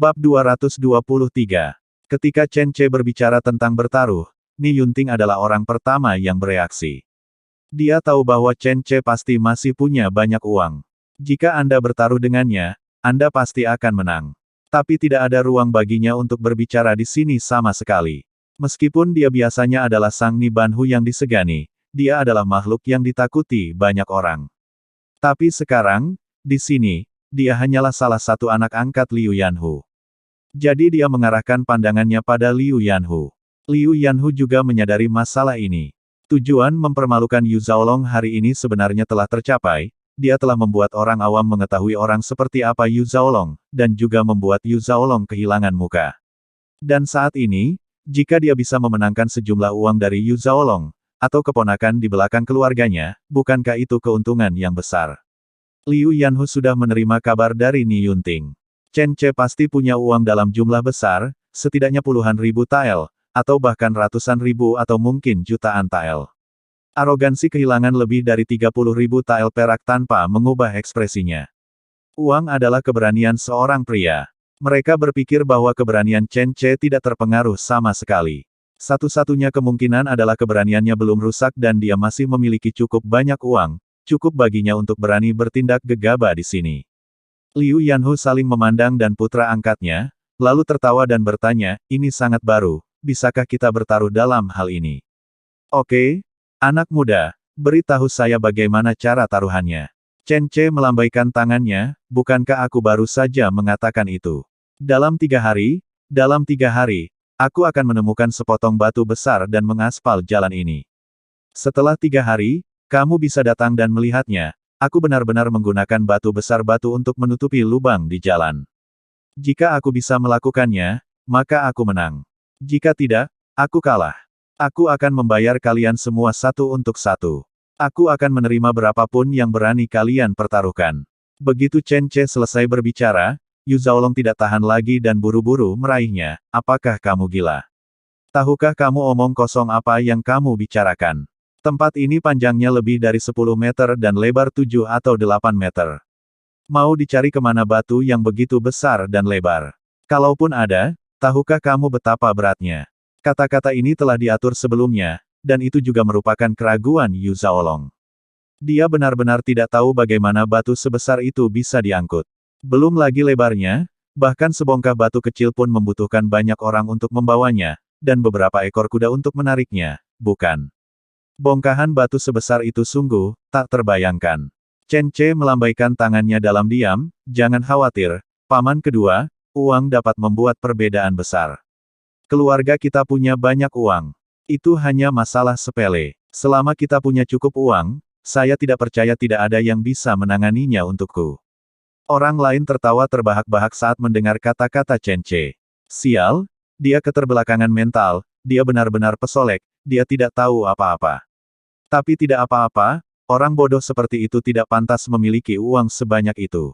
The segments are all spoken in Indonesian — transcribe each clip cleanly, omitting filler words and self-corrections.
Bab 223. Ketika Chen Ce berbicara tentang bertaruh, Ni Yunting adalah orang pertama yang bereaksi. Dia tahu bahwa Chen Ce pasti masih punya banyak uang. Jika Anda bertaruh dengannya, Anda pasti akan menang. Tapi tidak ada ruang baginya untuk berbicara di sini sama sekali. Meskipun dia biasanya adalah sang Ni Banhu yang disegani, dia adalah makhluk yang ditakuti banyak orang. Tapi sekarang, di sini, dia hanyalah salah satu anak angkat Liu Yanhu. Jadi dia mengarahkan pandangannya pada Liu Yanhu. Liu Yanhu juga menyadari masalah ini. Tujuan mempermalukan Yu Zhaolong hari ini sebenarnya telah tercapai, dia telah membuat orang awam mengetahui orang seperti apa Yu Zhaolong, dan juga membuat Yu Zhaolong kehilangan muka. Dan saat ini, jika dia bisa memenangkan sejumlah uang dari Yu Zhaolong, atau keponakan di belakang keluarganya, bukankah itu keuntungan yang besar? Liu Yanhu sudah menerima kabar dari Ni Yunting. Chen Ce pasti punya uang dalam jumlah besar, setidaknya puluhan ribu tael, atau bahkan ratusan ribu atau mungkin jutaan tael. Arogansi kehilangan lebih dari 30.000 tael perak tanpa mengubah ekspresinya. Uang adalah keberanian seorang pria. Mereka berpikir bahwa keberanian Chen Ce tidak terpengaruh sama sekali. Satu-satunya kemungkinan adalah keberaniannya belum rusak dan dia masih memiliki cukup banyak uang, cukup baginya untuk berani bertindak gegabah di sini. Liu Yanhu saling memandang dan putra angkatnya, lalu tertawa dan bertanya, ini sangat baru, bisakah kita bertaruh dalam hal ini? Oke, anak muda, beritahu saya bagaimana cara taruhannya. Chen Ce melambaikan tangannya, bukankah aku baru saja mengatakan itu? Dalam 3 hari, aku akan menemukan sepotong batu besar dan mengaspal jalan ini. Setelah 3 hari, kamu bisa datang dan melihatnya. Aku benar-benar menggunakan batu besar batu untuk menutupi lubang di jalan. Jika aku bisa melakukannya, maka aku menang. Jika tidak, aku kalah. Aku akan membayar kalian semua satu untuk satu. Aku akan menerima berapapun yang berani kalian pertaruhkan. Begitu Chen Ce selesai berbicara, Yu Zhaolong tidak tahan lagi dan buru-buru meraihnya. Apakah kamu gila? Tahukah kamu omong kosong apa yang kamu bicarakan? Tempat ini panjangnya lebih dari 10 meter dan lebar 7 atau 8 meter. Mau dicari kemana batu yang begitu besar dan lebar? Kalaupun ada, tahukah kamu betapa beratnya? Kata-kata ini telah diatur sebelumnya, dan itu juga merupakan keraguan Yu Zhaolong. Dia benar-benar tidak tahu bagaimana batu sebesar itu bisa diangkut. Belum lagi lebarnya, bahkan sebongkah batu kecil pun membutuhkan banyak orang untuk membawanya, dan beberapa ekor kuda untuk menariknya, bukan? Bongkahan batu sebesar itu sungguh tak terbayangkan. Chen Ce melambaikan tangannya dalam diam, jangan khawatir, paman kedua, uang dapat membuat perbedaan besar. Keluarga kita punya banyak uang. Itu hanya masalah sepele. Selama kita punya cukup uang, saya tidak percaya tidak ada yang bisa menanganinya untukku. Orang lain tertawa terbahak-bahak saat mendengar kata-kata Chen Ce. Sial, dia keterbelakangan mental, dia benar-benar pesolek, dia tidak tahu apa-apa. Tapi tidak apa-apa, orang bodoh seperti itu tidak pantas memiliki uang sebanyak itu.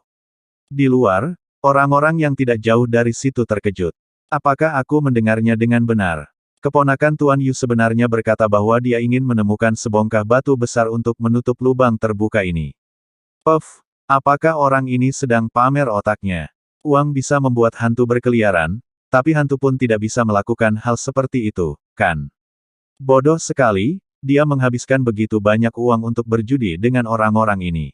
Di luar, orang-orang yang tidak jauh dari situ terkejut. Apakah aku mendengarnya dengan benar? Keponakan Tuan Yu sebenarnya berkata bahwa dia ingin menemukan sebongkah batu besar untuk menutup lubang terbuka ini. Puff, apakah orang ini sedang pamer otaknya? Uang bisa membuat hantu berkeliaran, tapi hantu pun tidak bisa melakukan hal seperti itu, kan? Bodoh sekali. Dia menghabiskan begitu banyak uang untuk berjudi dengan orang-orang ini.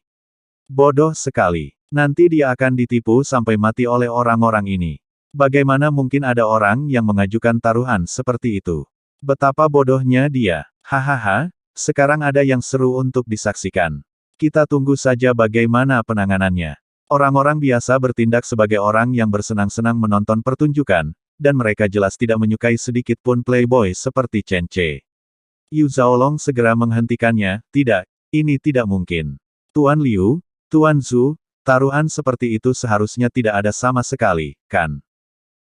Bodoh sekali. Nanti dia akan ditipu sampai mati oleh orang-orang ini. Bagaimana mungkin ada orang yang mengajukan taruhan seperti itu? Betapa bodohnya dia. Hahaha, sekarang ada yang seru untuk disaksikan. Kita tunggu saja bagaimana penanganannya. Orang-orang biasa bertindak sebagai orang yang bersenang-senang menonton pertunjukan, dan mereka jelas tidak menyukai sedikit pun playboy seperti Chen Ce. Yu Zhaolong segera menghentikannya, tidak, ini tidak mungkin. Tuan Liu, Tuan Zhu, taruhan seperti itu seharusnya tidak ada sama sekali, kan?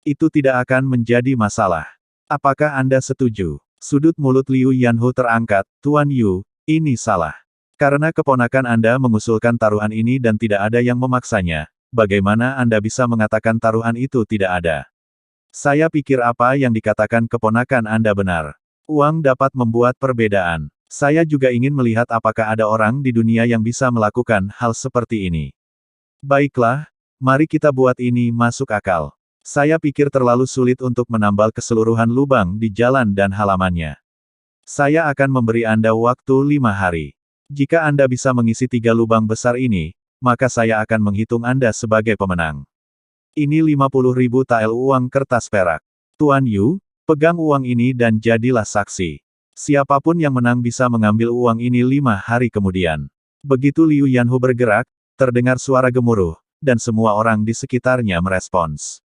Itu tidak akan menjadi masalah. Apakah Anda setuju? Sudut mulut Liu Yanhu terangkat, Tuan Yu, ini salah. Karena keponakan Anda mengusulkan taruhan ini dan tidak ada yang memaksanya, bagaimana Anda bisa mengatakan taruhan itu tidak ada? Saya pikir apa yang dikatakan keponakan Anda benar. Uang dapat membuat perbedaan. Saya juga ingin melihat apakah ada orang di dunia yang bisa melakukan hal seperti ini. Baiklah, mari kita buat ini masuk akal. Saya pikir terlalu sulit untuk menambal keseluruhan lubang di jalan dan halamannya. Saya akan memberi Anda waktu 5 hari. Jika Anda bisa mengisi 3 lubang besar ini, maka saya akan menghitung Anda sebagai pemenang. Ini 50.000 tael uang kertas perak. Tuan Yu, pegang uang ini dan jadilah saksi. Siapapun yang menang bisa mengambil uang ini 5 hari kemudian. Begitu Liu Yanhu bergerak, terdengar suara gemuruh, dan semua orang di sekitarnya merespons.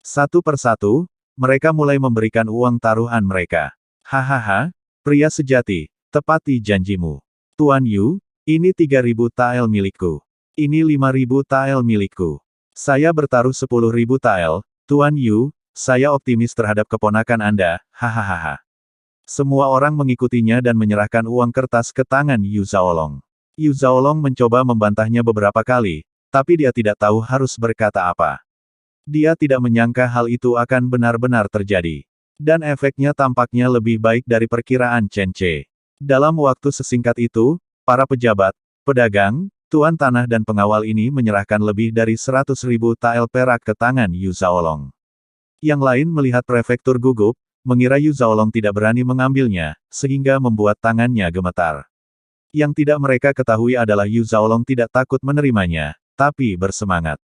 Satu persatu, mereka mulai memberikan uang taruhan mereka. Hahaha, pria sejati, tepati janjimu. Tuan Yu, ini 3.000 tael milikku. Ini 5.000 tael milikku. Saya bertaruh 10.000 tael, Tuan Yu, saya optimis terhadap keponakan Anda, hahaha. Semua orang mengikutinya dan menyerahkan uang kertas ke tangan Yu Zhaolong. Yu Zhaolong mencoba membantahnya beberapa kali, tapi dia tidak tahu harus berkata apa. Dia tidak menyangka hal itu akan benar-benar terjadi. Dan efeknya tampaknya lebih baik dari perkiraan Chen Ce. Dalam waktu sesingkat itu, para pejabat, pedagang, tuan tanah dan pengawal ini menyerahkan lebih dari 100.000 tael perak ke tangan Yu Zhaolong. Yang lain melihat prefektur gugup, mengira Yu Zhaolong tidak berani mengambilnya, sehingga membuat tangannya gemetar. Yang tidak mereka ketahui adalah Yu Zhaolong tidak takut menerimanya, tapi bersemangat.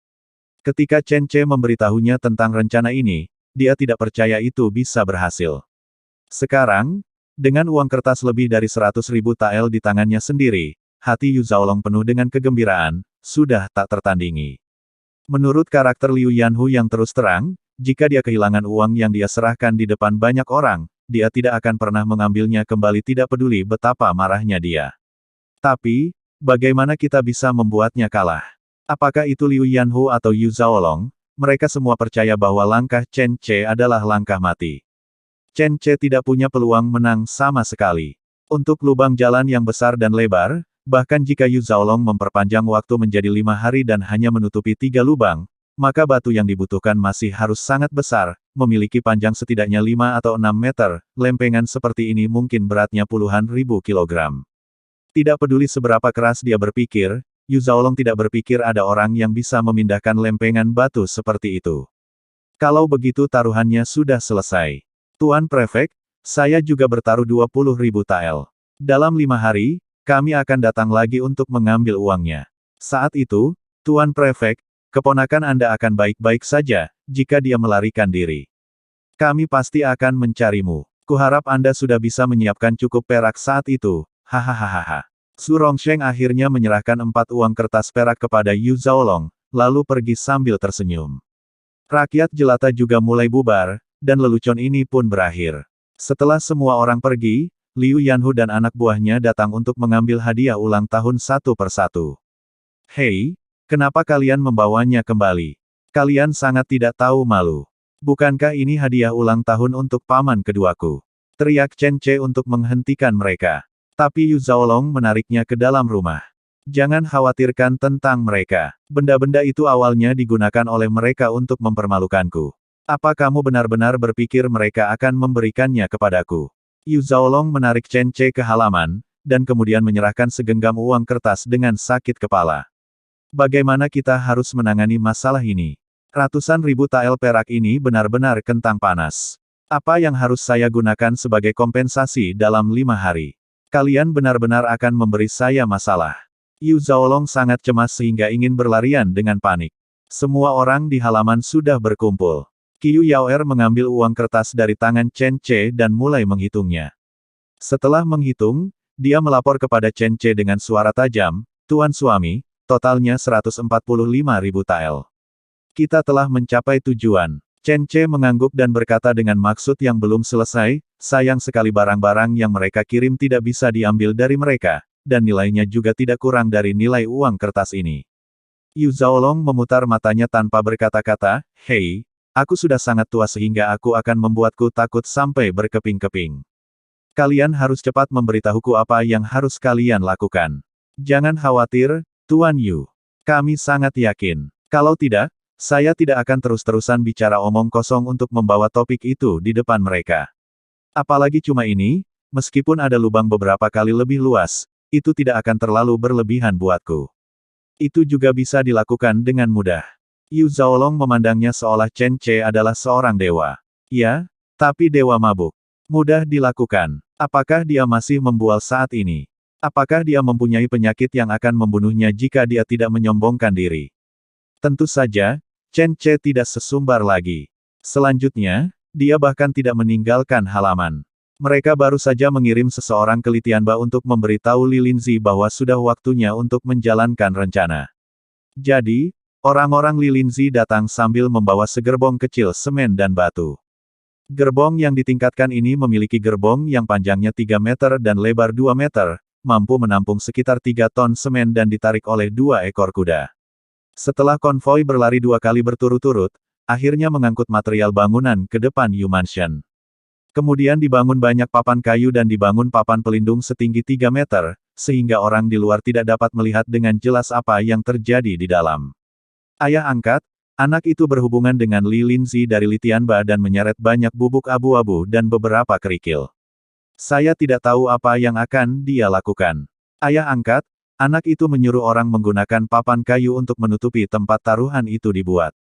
Ketika Chen Ce memberitahunya tentang rencana ini, dia tidak percaya itu bisa berhasil. Sekarang, dengan uang kertas lebih dari 100.000 tael di tangannya sendiri, hati Yu Zhaolong penuh dengan kegembiraan, sudah tak tertandingi. Menurut karakter Liu Yanhu yang terus terang, jika dia kehilangan uang yang dia serahkan di depan banyak orang, dia tidak akan pernah mengambilnya kembali tidak peduli betapa marahnya dia. Tapi, bagaimana kita bisa membuatnya kalah? Apakah itu Liu Yanhu atau Yu Zhaolong? Mereka semua percaya bahwa langkah Chen Ce adalah langkah mati. Chen Ce tidak punya peluang menang sama sekali. Untuk lubang jalan yang besar dan lebar, bahkan jika Yu Zhaolong memperpanjang waktu menjadi 5 hari dan hanya menutupi 3 lubang, maka batu yang dibutuhkan masih harus sangat besar, memiliki panjang setidaknya 5 atau 6 meter, lempengan seperti ini mungkin beratnya puluhan ribu kilogram. Tidak peduli seberapa keras dia berpikir, Yu Zhaolong tidak berpikir ada orang yang bisa memindahkan lempengan batu seperti itu. Kalau begitu taruhannya sudah selesai. Tuan Prefek, saya juga bertaruh 20.000 tael. Dalam 5 hari, kami akan datang lagi untuk mengambil uangnya. Saat itu, Tuan Prefek, keponakan Anda akan baik-baik saja, jika dia melarikan diri. Kami pasti akan mencarimu. Kuharap Anda sudah bisa menyiapkan cukup perak saat itu, hahaha. Su Rongsheng akhirnya menyerahkan 4 uang kertas perak kepada Yu Zhaolong, lalu pergi sambil tersenyum. Rakyat jelata juga mulai bubar, dan lelucon ini pun berakhir. Setelah semua orang pergi, Liu Yanhu dan anak buahnya datang untuk mengambil hadiah ulang tahun satu persatu. Hei, kenapa kalian membawanya kembali? Kalian sangat tidak tahu malu. Bukankah ini hadiah ulang tahun untuk paman keduaku? Teriak Chen Ce untuk menghentikan mereka. Tapi Yu Zhaolong menariknya ke dalam rumah. Jangan khawatirkan tentang mereka. Benda-benda itu awalnya digunakan oleh mereka untuk mempermalukanku. Apa kamu benar-benar berpikir mereka akan memberikannya kepadaku? Yu Zhaolong menarik Chen Ce ke halaman, dan kemudian menyerahkan segenggam uang kertas dengan sakit kepala. Bagaimana kita harus menangani masalah ini? Ratusan ribu tael perak ini benar-benar kentang panas. Apa yang harus saya gunakan sebagai kompensasi dalam 5 hari? Kalian benar-benar akan memberi saya masalah. Yu Zhaolong sangat cemas sehingga ingin berlarian dengan panik. Semua orang di halaman sudah berkumpul. Qiu Yaoer mengambil uang kertas dari tangan Chen Ce dan mulai menghitungnya. Setelah menghitung, dia melapor kepada Chen Ce dengan suara tajam, Tuan suami, totalnya 145.000 tael. Kita telah mencapai tujuan. Chen Ce mengangguk dan berkata dengan maksud yang belum selesai, sayang sekali barang-barang yang mereka kirim tidak bisa diambil dari mereka, dan nilainya juga tidak kurang dari nilai uang kertas ini. Yu Zhaolong memutar matanya tanpa berkata-kata, hei, aku sudah sangat tua sehingga aku akan membuatku takut sampai berkeping-keping. Kalian harus cepat memberitahuku apa yang harus kalian lakukan. Jangan khawatir, Tuan Yu. Kami sangat yakin. Kalau tidak, saya tidak akan terus-terusan bicara omong kosong untuk membawa topik itu di depan mereka. Apalagi cuma ini, meskipun ada lubang beberapa kali lebih luas, itu tidak akan terlalu berlebihan buatku. Itu juga bisa dilakukan dengan mudah. Yu Zhaolong memandangnya seolah Chen Ce adalah seorang dewa. Ya, tapi dewa mabuk. Mudah dilakukan. Apakah dia masih membual saat ini? Apakah dia mempunyai penyakit yang akan membunuhnya jika dia tidak menyombongkan diri? Tentu saja, Chen Ce tidak sesumbar lagi. Selanjutnya, dia bahkan tidak meninggalkan halaman. Mereka baru saja mengirim seseorang ke Li Tianba untuk memberitahu Li Linzi bahwa sudah waktunya untuk menjalankan rencana. Jadi, orang-orang Li Linzi datang sambil membawa segerbong kecil semen dan batu. Gerbong yang ditingkatkan ini memiliki gerbong yang panjangnya 3 meter dan lebar 2 meter, mampu menampung sekitar 3 ton semen dan ditarik oleh 2 ekor kuda. Setelah konvoi berlari 2 kali berturut-turut, akhirnya mengangkut material bangunan ke depan Yu Mansion. Kemudian dibangun banyak papan kayu dan dibangun papan pelindung setinggi 3 meter, sehingga orang di luar tidak dapat melihat dengan jelas apa yang terjadi di dalam. Ayah angkat, anak itu berhubungan dengan Li Linzi dari Li Tianba dan menyeret banyak bubuk abu-abu dan beberapa kerikil. Saya tidak tahu apa yang akan dia lakukan. Ayah angkat, anak itu menyuruh orang menggunakan papan kayu untuk menutupi tempat taruhan itu dibuat.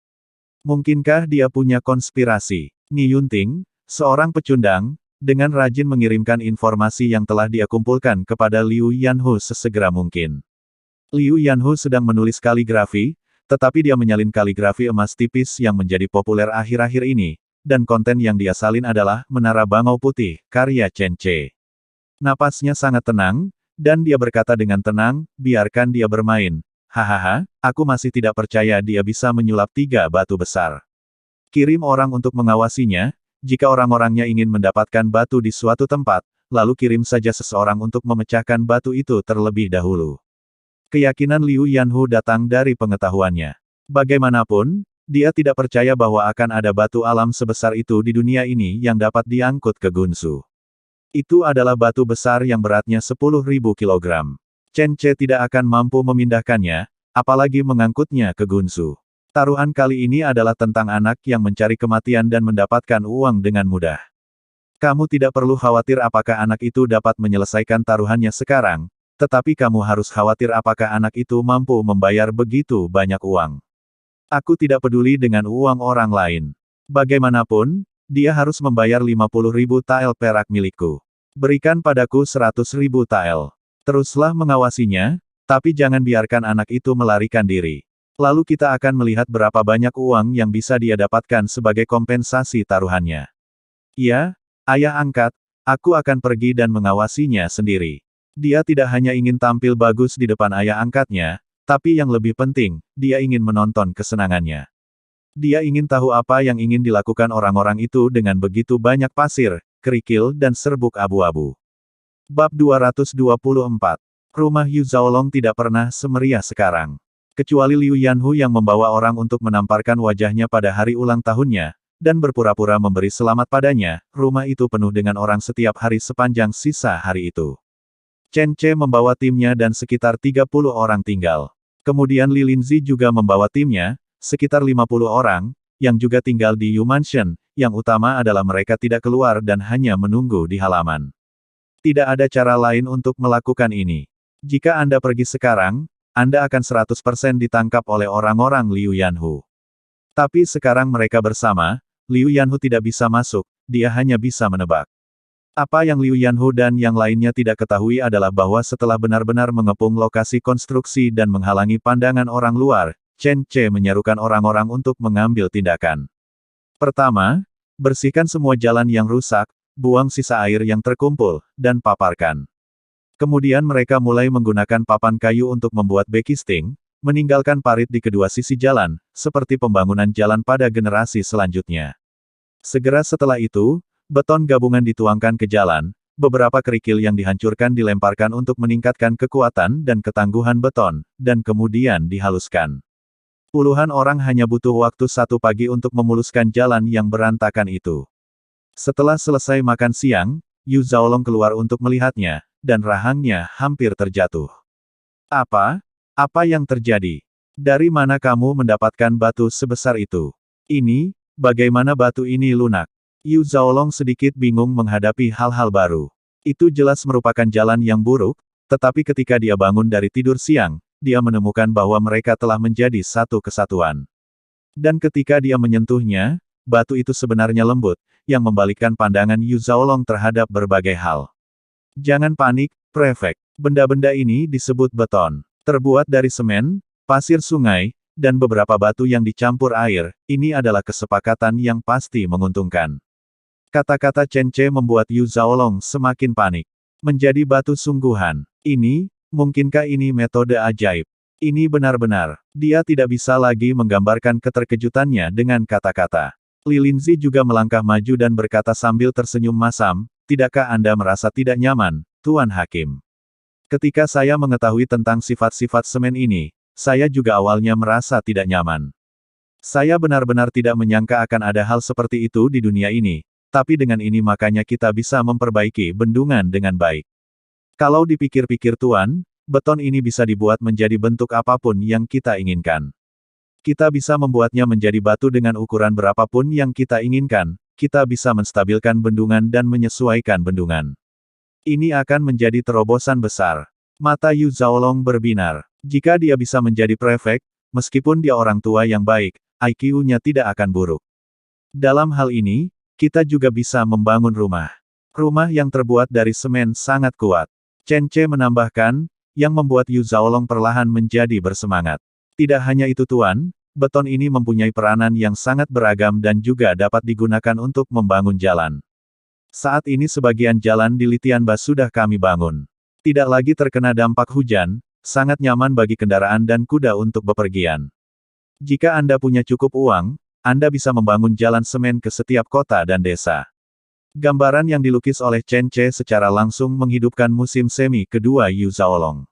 Mungkinkah dia punya konspirasi? Ni Yunting, seorang pecundang, dengan rajin mengirimkan informasi yang telah dia kumpulkan kepada Liu Yanhu sesegera mungkin. Liu Yanhu sedang menulis kaligrafi, tetapi dia menyalin kaligrafi emas tipis yang menjadi populer akhir-akhir ini, dan konten yang dia salin adalah Menara Bangau Putih, karya Chen Ce. Napasnya sangat tenang, dan dia berkata dengan tenang, biarkan dia bermain. Hahaha, aku masih tidak percaya dia bisa menyulap 3 batu besar. Kirim orang untuk mengawasinya, jika orang-orangnya ingin mendapatkan batu di suatu tempat, lalu kirim saja seseorang untuk memecahkan batu itu terlebih dahulu. Keyakinan Liu Yanhu datang dari pengetahuannya. Bagaimanapun, dia tidak percaya bahwa akan ada batu alam sebesar itu di dunia ini yang dapat diangkut ke Gunsu. Itu adalah batu besar yang beratnya 10.000 kilogram. Chen Ce tidak akan mampu memindahkannya, apalagi mengangkutnya ke Gunsu. Taruhan kali ini adalah tentang anak yang mencari kematian dan mendapatkan uang dengan mudah. Kamu tidak perlu khawatir apakah anak itu dapat menyelesaikan taruhannya sekarang, tetapi kamu harus khawatir apakah anak itu mampu membayar begitu banyak uang. Aku tidak peduli dengan uang orang lain. Bagaimanapun, dia harus membayar 50.000 tael perak milikku. Berikan padaku 100.000 tael. Teruslah mengawasinya, tapi jangan biarkan anak itu melarikan diri. Lalu kita akan melihat berapa banyak uang yang bisa dia dapatkan sebagai kompensasi taruhannya. Ya, ayah angkat, aku akan pergi dan mengawasinya sendiri. Dia tidak hanya ingin tampil bagus di depan ayah angkatnya, tapi yang lebih penting, dia ingin menonton kesenangannya. Dia ingin tahu apa yang ingin dilakukan orang-orang itu dengan begitu banyak pasir, kerikil dan serbuk abu-abu. Bab 224. Rumah Yu Zhaolong tidak pernah semeriah sekarang. Kecuali Liu Yanhu yang membawa orang untuk menamparkan wajahnya pada hari ulang tahunnya, dan berpura-pura memberi selamat padanya, rumah itu penuh dengan orang setiap hari sepanjang sisa hari itu. Chen Ce membawa timnya dan sekitar 30 orang tinggal. Kemudian Li Linzi juga membawa timnya, sekitar 50 orang, yang juga tinggal di Yu Mansion, yang utama adalah mereka tidak keluar dan hanya menunggu di halaman. Tidak ada cara lain untuk melakukan ini. Jika Anda pergi sekarang, Anda akan 100% ditangkap oleh orang-orang Liu Yanhu. Tapi sekarang mereka bersama, Liu Yanhu tidak bisa masuk, dia hanya bisa menebak. Apa yang Liu Yanhu dan yang lainnya tidak ketahui adalah bahwa setelah benar-benar mengepung lokasi konstruksi dan menghalangi pandangan orang luar, Chen Ce menyerukan orang-orang untuk mengambil tindakan. Pertama, bersihkan semua jalan yang rusak, buang sisa air yang terkumpul, dan paparkan. Kemudian mereka mulai menggunakan papan kayu untuk membuat backisting, meninggalkan parit di kedua sisi jalan, seperti pembangunan jalan pada generasi selanjutnya. Segera setelah itu, beton gabungan dituangkan ke jalan, beberapa kerikil yang dihancurkan dilemparkan untuk meningkatkan kekuatan dan ketangguhan beton, dan kemudian dihaluskan. Puluhan orang hanya butuh waktu 1 pagi untuk memuluskan jalan yang berantakan itu. Setelah selesai makan siang, Yu Zhaolong keluar untuk melihatnya, dan rahangnya hampir terjatuh. Apa? Apa yang terjadi? Dari mana kamu mendapatkan batu sebesar itu? Ini, bagaimana batu ini lunak? Yu Zhaolong sedikit bingung menghadapi hal-hal baru. Itu jelas merupakan jalan yang buruk, tetapi ketika dia bangun dari tidur siang, dia menemukan bahwa mereka telah menjadi satu kesatuan. Dan ketika dia menyentuhnya, batu itu sebenarnya lembut, yang membalikkan pandangan Yu Zhaolong terhadap berbagai hal. Jangan panik, Prefek. Benda-benda ini disebut beton. Terbuat dari semen, pasir sungai, dan beberapa batu yang dicampur air, ini adalah kesepakatan yang pasti menguntungkan. Kata-kata Chen Ce membuat Yu Zhaolong semakin panik. Menjadi batu sungguhan. Mungkinkah ini metode ajaib? Ini benar-benar. Dia tidak bisa lagi menggambarkan keterkejutannya dengan kata-kata. Li Linzi juga melangkah maju dan berkata sambil tersenyum masam, "Tidakkah Anda merasa tidak nyaman, Tuan Hakim? Ketika saya mengetahui tentang sifat-sifat semen ini, saya juga awalnya merasa tidak nyaman. Saya benar-benar tidak menyangka akan ada hal seperti itu di dunia ini, tapi dengan ini makanya kita bisa memperbaiki bendungan dengan baik. Kalau dipikir-pikir Tuan, beton ini bisa dibuat menjadi bentuk apapun yang kita inginkan. Kita bisa membuatnya menjadi batu dengan ukuran berapapun yang kita inginkan, kita bisa menstabilkan bendungan dan menyesuaikan bendungan. Ini akan menjadi terobosan besar." Mata Yu Zhaolong berbinar. Jika dia bisa menjadi prefek, meskipun dia orang tua yang baik, IQ-nya tidak akan buruk. Dalam hal ini, kita juga bisa membangun rumah. Rumah yang terbuat dari semen sangat kuat. Chen Ce menambahkan, yang membuat Yu Zhaolong perlahan menjadi bersemangat. Tidak hanya itu Tuan, beton ini mempunyai peranan yang sangat beragam dan juga dapat digunakan untuk membangun jalan. Saat ini sebagian jalan di Litianba sudah kami bangun. Tidak lagi terkena dampak hujan, sangat nyaman bagi kendaraan dan kuda untuk bepergian. Jika Anda punya cukup uang, Anda bisa membangun jalan semen ke setiap kota dan desa. Gambaran yang dilukis oleh Chen Ce secara langsung menghidupkan musim semi kedua Yu Zhaolong.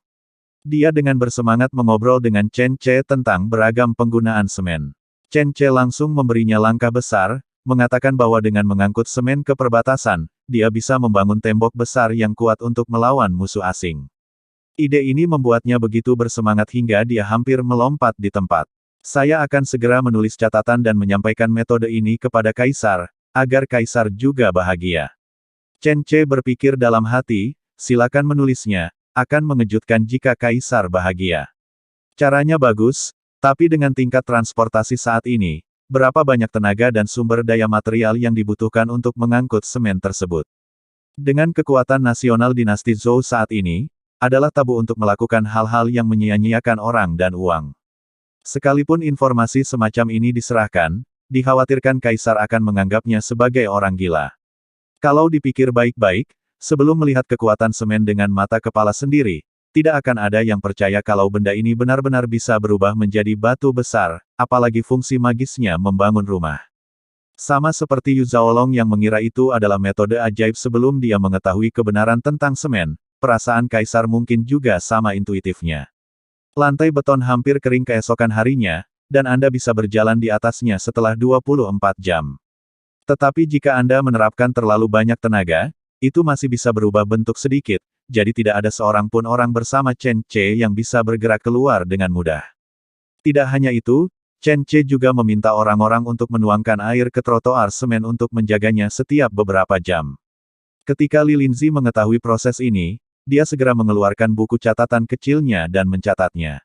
Dia dengan bersemangat mengobrol dengan Chen Ce tentang beragam penggunaan semen. Chen Ce langsung memberinya langkah besar, mengatakan bahwa dengan mengangkut semen ke perbatasan, dia bisa membangun tembok besar yang kuat untuk melawan musuh asing. Ide ini membuatnya begitu bersemangat hingga dia hampir melompat di tempat. Saya akan segera menulis catatan dan menyampaikan metode ini kepada Kaisar, agar Kaisar juga bahagia. Chen Ce berpikir dalam hati, silakan menulisnya, akan mengejutkan jika Kaisar bahagia. Caranya bagus, tapi dengan tingkat transportasi saat ini, berapa banyak tenaga dan sumber daya material yang dibutuhkan untuk mengangkut semen tersebut? Dengan kekuatan nasional dinasti Zhou saat ini, adalah tabu untuk melakukan hal-hal yang menyia-nyiakan orang dan uang. Sekalipun informasi semacam ini diserahkan, dikhawatirkan Kaisar akan menganggapnya sebagai orang gila. Kalau dipikir baik-baik, sebelum melihat kekuatan semen dengan mata kepala sendiri, tidak akan ada yang percaya kalau benda ini benar-benar bisa berubah menjadi batu besar, apalagi fungsi magisnya membangun rumah. Sama seperti Yu Zhaolong yang mengira itu adalah metode ajaib sebelum dia mengetahui kebenaran tentang semen, perasaan Kaisar mungkin juga sama intuitifnya. Lantai beton hampir kering keesokan harinya, dan Anda bisa berjalan di atasnya setelah 24 jam. Tetapi jika Anda menerapkan terlalu banyak tenaga, itu masih bisa berubah bentuk sedikit, jadi tidak ada seorang pun orang bersama Chen Ce yang bisa bergerak keluar dengan mudah. Tidak hanya itu, Chen Ce juga meminta orang-orang untuk menuangkan air ke trotoar semen untuk menjaganya setiap beberapa jam. Ketika Li Linzi mengetahui proses ini, dia segera mengeluarkan buku catatan kecilnya dan mencatatnya.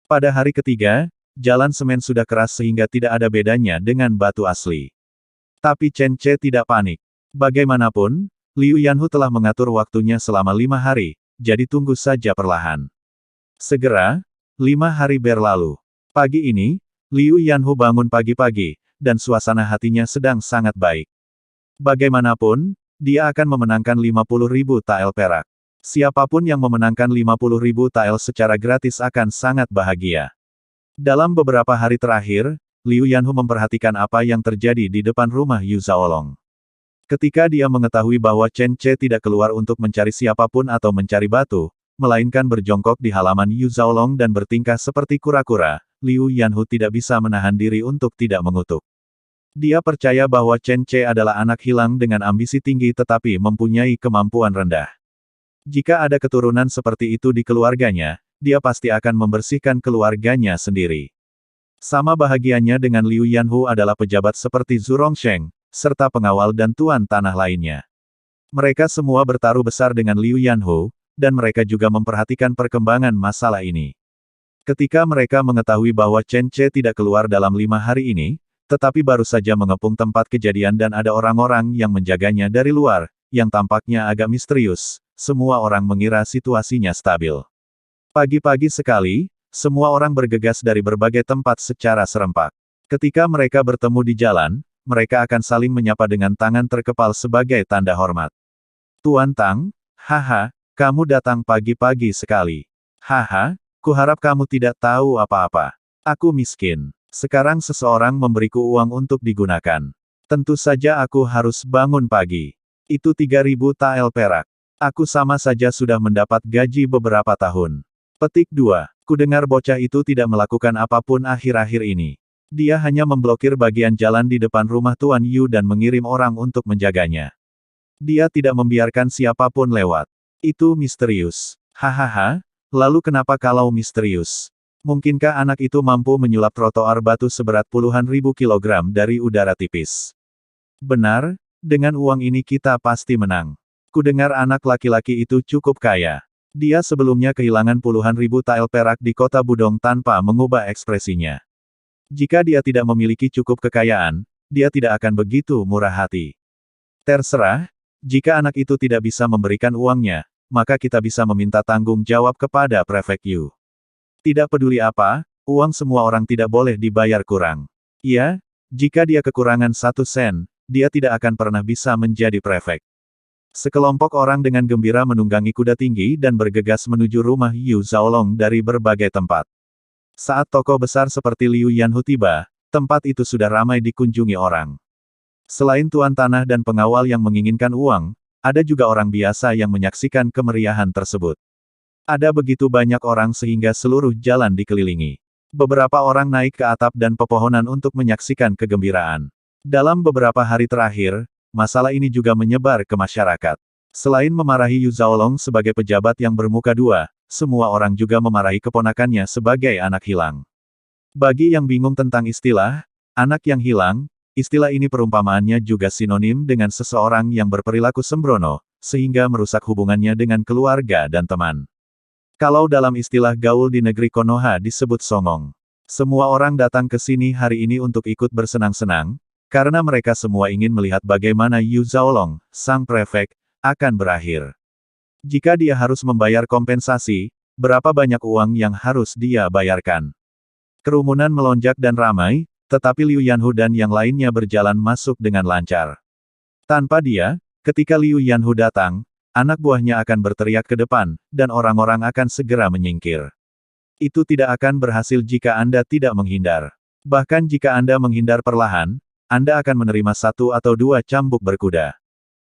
Pada hari ketiga, jalan semen sudah keras sehingga tidak ada bedanya dengan batu asli. Tapi Chen Ce tidak panik. Bagaimanapun, Liu Yanhu telah mengatur waktunya selama 5 hari, jadi tunggu saja perlahan. Segera, 5 hari berlalu. Pagi ini, Liu Yanhu bangun pagi-pagi, dan suasana hatinya sedang sangat baik. Bagaimanapun, dia akan memenangkan 50.000 tael perak. Siapapun yang memenangkan 50.000 tael secara gratis akan sangat bahagia. Dalam beberapa hari terakhir, Liu Yanhu memperhatikan apa yang terjadi di depan rumah Yu Zhaolong. Ketika dia mengetahui bahwa Chen Ce tidak keluar untuk mencari siapapun atau mencari batu, melainkan berjongkok di halaman Yu Zhaolong dan bertingkah seperti kura-kura, Liu Yanhu tidak bisa menahan diri untuk tidak mengutuk. Dia percaya bahwa Chen Ce adalah anak hilang dengan ambisi tinggi tetapi mempunyai kemampuan rendah. Jika ada keturunan seperti itu di keluarganya, dia pasti akan membersihkan keluarganya sendiri. Sama bahagianya dengan Liu Yanhu adalah pejabat seperti Zhu Rongsheng, serta pengawal dan tuan tanah lainnya. Mereka semua bertaruh besar dengan Liu Yanhu, dan mereka juga memperhatikan perkembangan masalah ini. Ketika mereka mengetahui bahwa Chen Ce tidak keluar dalam 5 hari ini, tetapi baru saja mengepung tempat kejadian dan ada orang-orang yang menjaganya dari luar, yang tampaknya agak misterius, semua orang mengira situasinya stabil. Pagi-pagi sekali, semua orang bergegas dari berbagai tempat secara serempak. Ketika mereka bertemu di jalan, mereka akan saling menyapa dengan tangan terkepal sebagai tanda hormat. Tuan Tang, haha, kamu datang pagi-pagi sekali. Haha, kuharap kamu tidak tahu apa-apa. Aku miskin. Sekarang seseorang memberiku uang untuk digunakan. Tentu saja aku harus bangun pagi. Itu 3.000 tael perak. Aku sama saja sudah mendapat gaji beberapa tahun. Petik 2. Kudengar bocah itu tidak melakukan apapun akhir-akhir ini. Dia hanya memblokir bagian jalan di depan rumah Tuan Yu dan mengirim orang untuk menjaganya. Dia tidak membiarkan siapapun lewat. Itu misterius. Hahaha, lalu kenapa kalau misterius? Mungkinkah anak itu mampu menyulap trotoar batu seberat puluhan ribu kilogram dari udara tipis? Benar, dengan uang ini kita pasti menang. Kudengar anak laki-laki itu cukup kaya. Dia sebelumnya kehilangan puluhan ribu tael perak di kota Budong tanpa mengubah ekspresinya. Jika dia tidak memiliki cukup kekayaan, dia tidak akan begitu murah hati. Terserah, jika anak itu tidak bisa memberikan uangnya, maka kita bisa meminta tanggung jawab kepada Prefek Yu. Tidak peduli apa, uang semua orang tidak boleh dibayar kurang. Ya, jika dia kekurangan 1 sen, dia tidak akan pernah bisa menjadi prefek. Sekelompok orang dengan gembira menunggangi kuda tinggi dan bergegas menuju rumah Yu Zhaolong dari berbagai tempat. Saat tokoh besar seperti Liu Yanhu tiba, tempat itu sudah ramai dikunjungi orang. Selain tuan tanah dan pengawal yang menginginkan uang, ada juga orang biasa yang menyaksikan kemeriahan tersebut. Ada begitu banyak orang sehingga seluruh jalan dikelilingi. Beberapa orang naik ke atap dan pepohonan untuk menyaksikan kegembiraan. Dalam beberapa hari terakhir, masalah ini juga menyebar ke masyarakat. Selain memarahi Yu Zhaolong sebagai pejabat yang bermuka dua, semua orang juga memarahi keponakannya sebagai anak hilang. Bagi yang bingung tentang istilah, anak yang hilang, istilah ini perumpamaannya juga sinonim dengan seseorang yang berperilaku sembrono, sehingga merusak hubungannya dengan keluarga dan teman. Kalau dalam istilah gaul di negeri Konoha disebut songong. Semua orang datang ke sini hari ini untuk ikut bersenang-senang, karena mereka semua ingin melihat bagaimana Yu Zhaolong, sang prefek, akan berakhir. Jika dia harus membayar kompensasi, berapa banyak uang yang harus dia bayarkan? Kerumunan melonjak dan ramai, tetapi Liu Yanhu dan yang lainnya berjalan masuk dengan lancar. Tanpa dia, ketika Liu Yanhu datang, anak buahnya akan berteriak ke depan, dan orang-orang akan segera menyingkir. Itu tidak akan berhasil jika Anda tidak menghindar. Bahkan jika Anda menghindar perlahan, Anda akan menerima 1 atau 2 cambuk berkuda.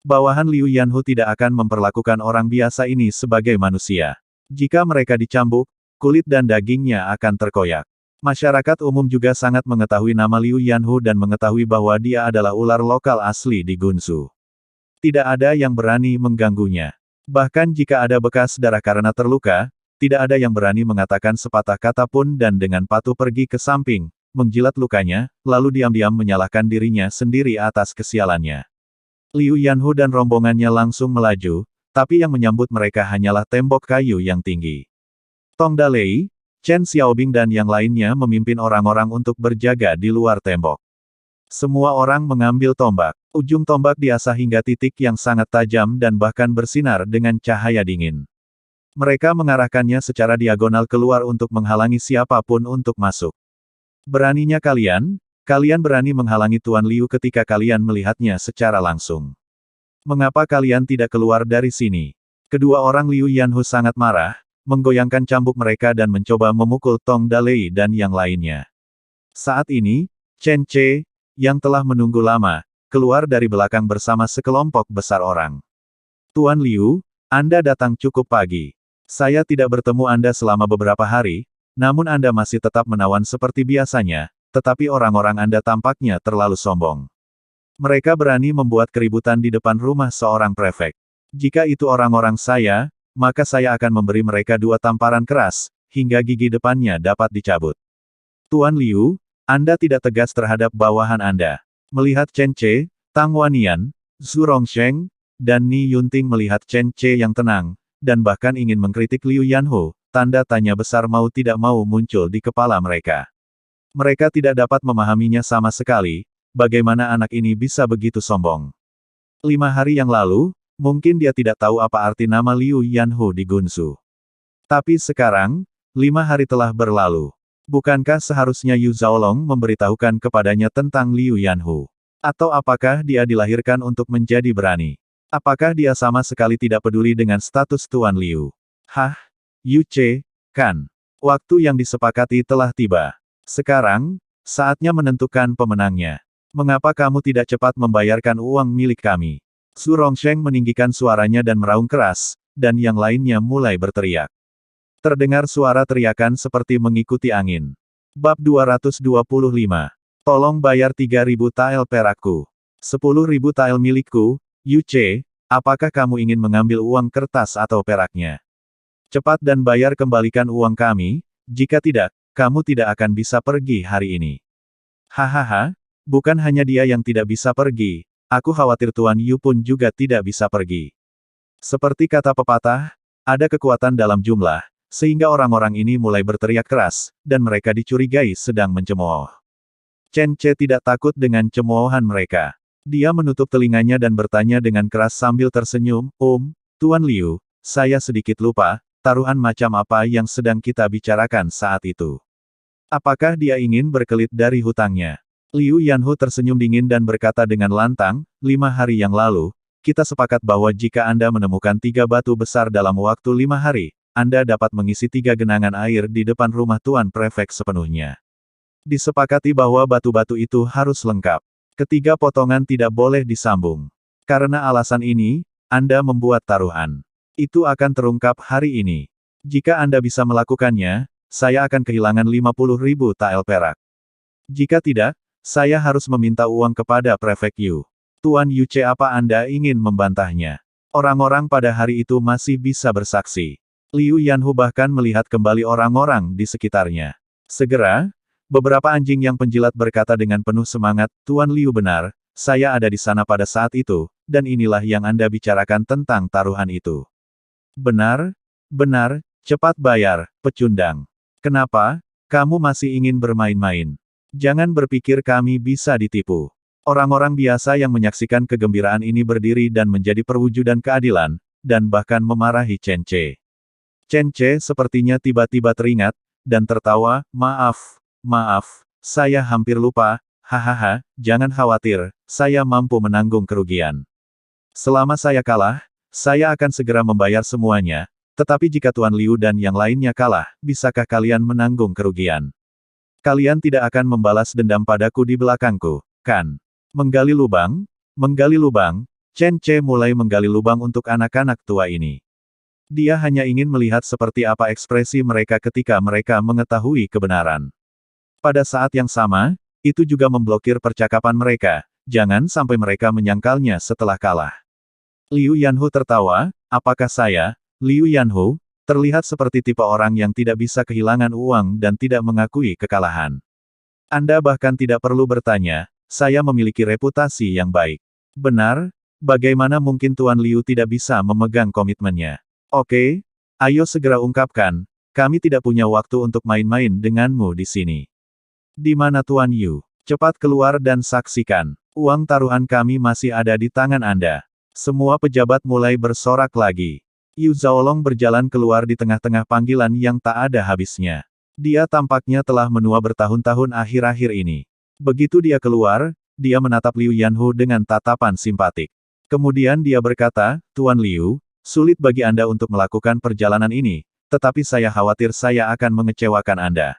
Bawahan Liu Yanhu tidak akan memperlakukan orang biasa ini sebagai manusia. Jika mereka dicambuk, kulit dan dagingnya akan terkoyak. Masyarakat umum juga sangat mengetahui nama Liu Yanhu dan mengetahui bahwa dia adalah ular lokal asli di Gunsu. Tidak ada yang berani mengganggunya. Bahkan jika ada bekas darah karena terluka, tidak ada yang berani mengatakan sepatah kata pun dan dengan patuh pergi ke samping, menjilat lukanya, lalu diam-diam menyalahkan dirinya sendiri atas kesialannya. Liu Yanhu dan rombongannya langsung melaju, tapi yang menyambut mereka hanyalah tembok kayu yang tinggi. Tong Dalei, Chen Xiaobing dan yang lainnya memimpin orang-orang untuk berjaga di luar tembok. Semua orang mengambil tombak. Ujung tombak diasah hingga titik yang sangat tajam dan bahkan bersinar dengan cahaya dingin. Mereka mengarahkannya secara diagonal keluar untuk menghalangi siapapun untuk masuk. Beraninya kalian? Kalian berani menghalangi Tuan Liu ketika kalian melihatnya secara langsung. Mengapa kalian tidak keluar dari sini? Kedua orang Liu Yanhu sangat marah, menggoyangkan cambuk mereka dan mencoba memukul Tong Dalei dan yang lainnya. Saat ini, Chen Ce, yang telah menunggu lama, keluar dari belakang bersama sekelompok besar orang. Tuan Liu, Anda datang cukup pagi. Saya tidak bertemu Anda selama beberapa hari, namun Anda masih tetap menawan seperti biasanya. Tetapi orang-orang Anda tampaknya terlalu sombong. Mereka berani membuat keributan di depan rumah seorang prefek. Jika itu orang-orang saya, maka saya akan memberi mereka 2 tamparan keras, hingga gigi depannya dapat dicabut. Tuan Liu, Anda tidak tegas terhadap bawahan Anda. Melihat Chen Ce, Tang Wanian, Zhu Rongsheng, dan Ni Yunting melihat Chen Ce yang tenang, dan bahkan ingin mengkritik Liu Yanhu, tanda tanya besar mau tidak mau muncul di kepala mereka. Mereka tidak dapat memahaminya sama sekali, bagaimana anak ini bisa begitu sombong. 5 hari yang lalu, mungkin dia tidak tahu apa arti nama Liu Yanhu di Gunsu. Tapi sekarang, 5 hari telah berlalu. Bukankah seharusnya Yu Zhaolong memberitahukan kepadanya tentang Liu Yanhu? Atau apakah dia dilahirkan untuk menjadi berani? Apakah dia sama sekali tidak peduli dengan status Tuan Liu? Hah? Yu Ce, kan? Waktu yang disepakati telah tiba. Sekarang, saatnya menentukan pemenangnya. Mengapa kamu tidak cepat membayarkan uang milik kami? Su Rongsheng meninggikan suaranya dan meraung keras, dan yang lainnya mulai berteriak. Terdengar suara teriakan seperti mengikuti angin. Bab 225. Tolong bayar 3.000 tael perakku. 10.000 tael milikku, Yu Ce, apakah kamu ingin mengambil uang kertas atau peraknya? Cepat dan bayar kembalikan uang kami, jika tidak, kamu tidak akan bisa pergi hari ini. Hahaha, bukan hanya dia yang tidak bisa pergi, aku khawatir Tuan Yu pun juga tidak bisa pergi. Seperti kata pepatah, ada kekuatan dalam jumlah, sehingga orang-orang ini mulai berteriak keras, dan mereka dicurigai sedang mencemooh. Chen Ce tidak takut dengan cemoohan mereka. Dia menutup telinganya dan bertanya dengan keras sambil tersenyum, Tuan Liu, saya sedikit lupa, taruhan macam apa yang sedang kita bicarakan saat itu. Apakah dia ingin berkelit dari hutangnya? Liu Yanhu tersenyum dingin dan berkata dengan lantang, 5 hari yang lalu, kita sepakat bahwa jika Anda menemukan 3 batu besar dalam waktu 5 hari, Anda dapat mengisi 3 genangan air di depan rumah Tuan Prefek sepenuhnya. Disepakati bahwa batu-batu itu harus lengkap. Ketiga potongan tidak boleh disambung. Karena alasan ini, Anda membuat taruhan. Itu akan terungkap hari ini. Jika Anda bisa melakukannya, saya akan kehilangan 50.000 tael perak. Jika tidak, saya harus meminta uang kepada Prefek Yu. Tuan Yu Ce, apa Anda ingin membantahnya? Orang-orang pada hari itu masih bisa bersaksi. Liu Yanhu bahkan melihat kembali orang-orang di sekitarnya. Segera, beberapa anjing yang penjilat berkata dengan penuh semangat, Tuan Liu benar, saya ada di sana pada saat itu, dan inilah yang Anda bicarakan tentang taruhan itu. Benar, benar, cepat bayar, pecundang. Kenapa, kamu masih ingin bermain-main? Jangan berpikir kami bisa ditipu. Orang-orang biasa yang menyaksikan kegembiraan ini berdiri dan menjadi perwujudan keadilan, dan bahkan memarahi Chen Ce. Chen Ce sepertinya tiba-tiba teringat, dan tertawa, maaf, saya hampir lupa, hahaha, jangan khawatir, saya mampu menanggung kerugian. Selama saya kalah, saya akan segera membayar semuanya, tetapi jika Tuan Liu dan yang lainnya kalah, bisakah kalian menanggung kerugian? Kalian tidak akan membalas dendam padaku di belakangku, kan? Menggali lubang, Chen Ce mulai menggali lubang untuk anak-anak tua ini. Dia hanya ingin melihat seperti apa ekspresi mereka ketika mereka mengetahui kebenaran. Pada saat yang sama, itu juga memblokir percakapan mereka, jangan sampai mereka menyangkalnya setelah kalah. Liu Yanhu tertawa, apakah saya, Liu Yanhu, terlihat seperti tipe orang yang tidak bisa kehilangan uang dan tidak mengakui kekalahan. Anda bahkan tidak perlu bertanya, saya memiliki reputasi yang baik. Benar, bagaimana mungkin Tuan Liu tidak bisa memegang komitmennya? Oke, ayo segera ungkapkan, kami tidak punya waktu untuk main-main denganmu di sini. Di mana Tuan Yu? Cepat keluar dan saksikan. Uang taruhan kami masih ada di tangan Anda. Semua pejabat mulai bersorak lagi. Yu Zhaolong berjalan keluar di tengah-tengah panggilan yang tak ada habisnya. Dia tampaknya telah menua bertahun-tahun akhir-akhir ini. Begitu dia keluar, dia menatap Liu Yanhu dengan tatapan simpatik. Kemudian dia berkata, Tuan Liu, sulit bagi Anda untuk melakukan perjalanan ini, tetapi saya khawatir saya akan mengecewakan Anda.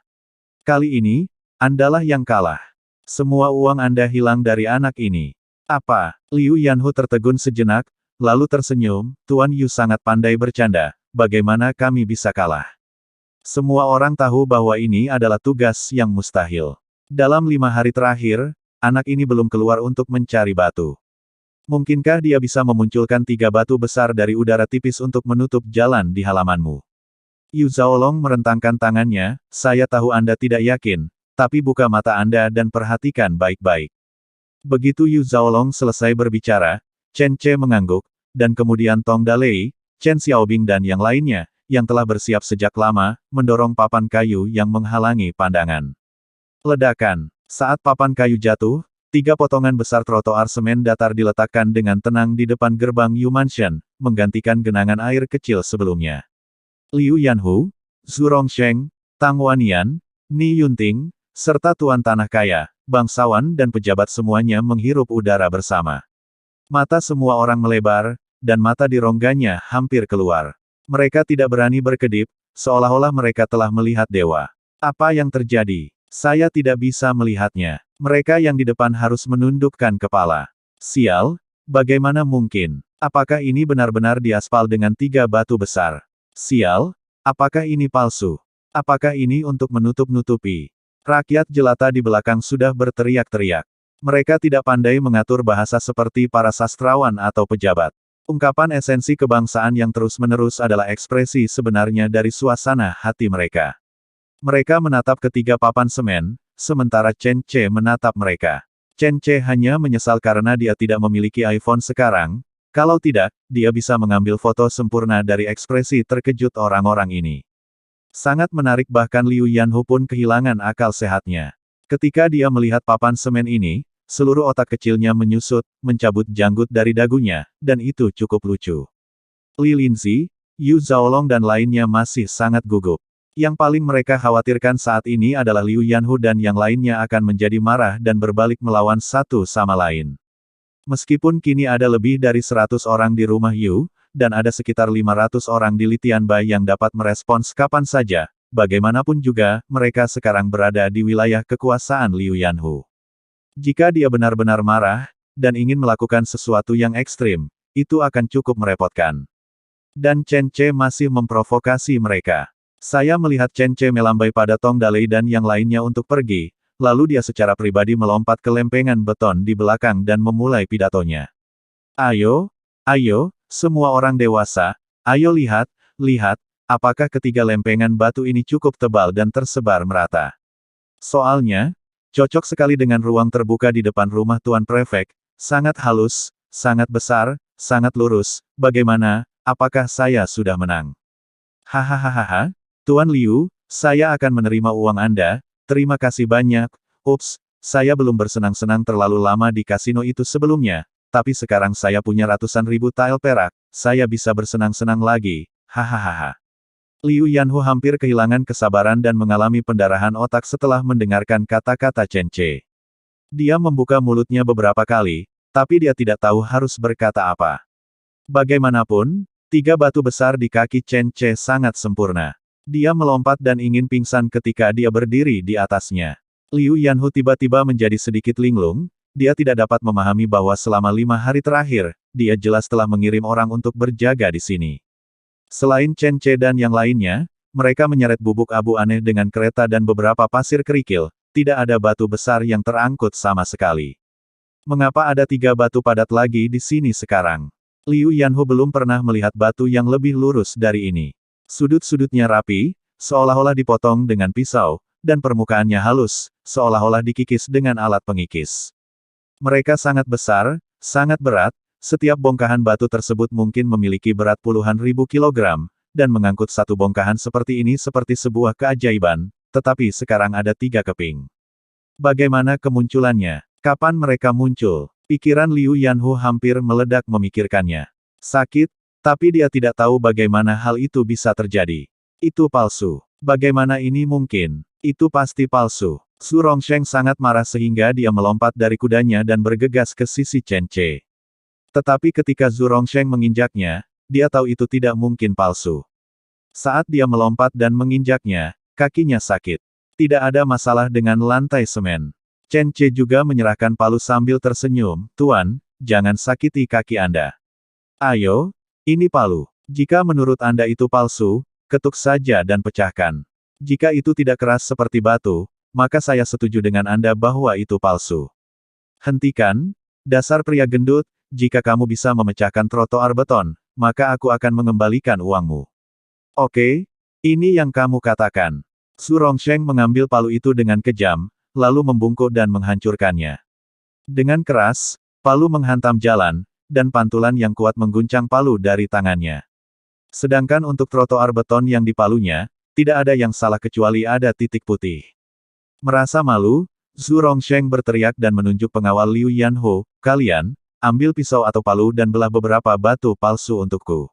Kali ini, Andalah yang kalah. Semua uang Anda hilang dari anak ini. Apa? Liu Yanhu tertegun sejenak, lalu tersenyum, Tuan Yu sangat pandai bercanda, bagaimana kami bisa kalah? Semua orang tahu bahwa ini adalah tugas yang mustahil. Dalam 5 hari terakhir, anak ini belum keluar untuk mencari batu. Mungkinkah dia bisa memunculkan 3 batu besar dari udara tipis untuk menutup jalan di halamanmu? Yu Zhaolong merentangkan tangannya, saya tahu Anda tidak yakin, tapi buka mata Anda dan perhatikan baik-baik. Begitu Yu Zhaolong selesai berbicara, Chen Ce mengangguk, dan kemudian Tong Dalei, Chen Xiaobing dan yang lainnya, yang telah bersiap sejak lama, mendorong papan kayu yang menghalangi pandangan. Ledakan. Saat papan kayu jatuh, 3 potongan besar trotoar semen datar diletakkan dengan tenang di depan gerbang Yu Mansion, menggantikan genangan air kecil sebelumnya. Liu Yanhu, Zhu Rongsheng, Tang Wannian, Ni Yunting, serta Tuan Tanah Kaya, bangsawan dan pejabat semuanya menghirup udara bersama. Mata semua orang melebar, dan mata di rongganya hampir keluar. Mereka tidak berani berkedip, seolah-olah mereka telah melihat dewa. Apa yang terjadi? Saya tidak bisa melihatnya. Mereka yang di depan harus menundukkan kepala. Sial, bagaimana mungkin? Apakah ini benar-benar diaspal dengan 3 batu besar? Sial, apakah ini palsu? Apakah ini untuk menutup-nutupi? Rakyat jelata di belakang sudah berteriak-teriak. Mereka tidak pandai mengatur bahasa seperti para sastrawan atau pejabat. Ungkapan esensi kebangsaan yang terus-menerus adalah ekspresi sebenarnya dari suasana hati mereka. Mereka menatap ketiga papan semen, sementara Chen Ce menatap mereka. Chen Ce hanya menyesal karena dia tidak memiliki iPhone sekarang, kalau tidak, dia bisa mengambil foto sempurna dari ekspresi terkejut orang-orang ini. Sangat menarik bahkan Liu Yanhu pun kehilangan akal sehatnya. Ketika dia melihat papan semen ini, seluruh otak kecilnya menyusut, mencabut janggut dari dagunya, dan itu cukup lucu. Li Linzi, Yu Zhaolong dan lainnya masih sangat gugup. Yang paling mereka khawatirkan saat ini adalah Liu Yanhu dan yang lainnya akan menjadi marah dan berbalik melawan satu sama lain. Meskipun kini ada lebih dari 100 orang di rumah Yu, dan ada sekitar 500 orang di Litianbai yang dapat merespons kapan saja, bagaimanapun juga, mereka sekarang berada di wilayah kekuasaan Liu Yanhu. Jika dia benar-benar marah, dan ingin melakukan sesuatu yang ekstrim, itu akan cukup merepotkan. Dan Chen Ce masih memprovokasi mereka. Saya melihat Chen Ce melambai pada Tong Dalei dan yang lainnya untuk pergi, lalu dia secara pribadi melompat ke lempengan beton di belakang dan memulai pidatonya. Ayo, ayo, semua orang dewasa, ayo lihat, lihat, apakah ketiga lempengan batu ini cukup tebal dan tersebar merata. Soalnya, cocok sekali dengan ruang terbuka di depan rumah Tuan Prefek, sangat halus, sangat besar, sangat lurus, bagaimana, apakah saya sudah menang? Hahaha, Tuan Liu, saya akan menerima uang Anda, terima kasih banyak. Ups, saya belum bersenang-senang terlalu lama di kasino itu sebelumnya, tapi sekarang saya punya ratusan ribu tael perak, saya bisa bersenang-senang lagi, hahaha. Liu Yanhu hampir kehilangan kesabaran dan mengalami pendarahan otak setelah mendengarkan kata-kata Chen Ce. Dia membuka mulutnya beberapa kali, tapi dia tidak tahu harus berkata apa. Bagaimanapun, 3 batu besar di kaki Chen Ce sangat sempurna. Dia melompat dan ingin pingsan ketika dia berdiri di atasnya. Liu Yanhu tiba-tiba menjadi sedikit linglung, dia tidak dapat memahami bahwa selama 5 hari terakhir, dia jelas telah mengirim orang untuk berjaga di sini. Selain Chen Ce dan yang lainnya, mereka menyeret bubuk abu aneh dengan kereta dan beberapa pasir kerikil, tidak ada batu besar yang terangkut sama sekali. Mengapa ada 3 batu padat lagi di sini sekarang? Liu Yanhu belum pernah melihat batu yang lebih lurus dari ini. Sudut-sudutnya rapi, seolah-olah dipotong dengan pisau, dan permukaannya halus, seolah-olah dikikis dengan alat pengikis. Mereka sangat besar, sangat berat, setiap bongkahan batu tersebut mungkin memiliki berat puluhan ribu kilogram, dan mengangkut satu bongkahan seperti ini seperti sebuah keajaiban, tetapi sekarang ada 3 keping. Bagaimana kemunculannya? Kapan mereka muncul? Pikiran Liu Yanhu hampir meledak memikirkannya. Sakit, tapi dia tidak tahu bagaimana hal itu bisa terjadi. Itu palsu. Bagaimana ini mungkin? Itu pasti palsu. Zhu Rongsheng sangat marah sehingga dia melompat dari kudanya dan bergegas ke sisi Chen Ce. Tetapi ketika Zhu Rongsheng menginjaknya, dia tahu itu tidak mungkin palsu. Saat dia melompat dan menginjaknya, kakinya sakit. Tidak ada masalah dengan lantai semen. Chen Ce juga menyerahkan palu sambil tersenyum, Tuan, jangan sakiti kaki Anda. Ayo, ini palu. Jika menurut Anda itu palsu, ketuk saja dan pecahkan. Jika itu tidak keras seperti batu, maka saya setuju dengan Anda bahwa itu palsu. Hentikan, dasar pria gendut, jika kamu bisa memecahkan trotoar beton, maka aku akan mengembalikan uangmu. Oke, ini yang kamu katakan. Zhu Rongsheng mengambil palu itu dengan kejam, lalu membungkuk dan menghancurkannya. Dengan keras, palu menghantam jalan, dan pantulan yang kuat mengguncang palu dari tangannya. Sedangkan untuk trotoar beton yang dipalunya, tidak ada yang salah kecuali ada titik putih. Merasa malu, Zhu Rongsheng berteriak dan menunjuk pengawal Liu Yanhu, "Kalian, ambil pisau atau palu dan belah beberapa batu palsu untukku.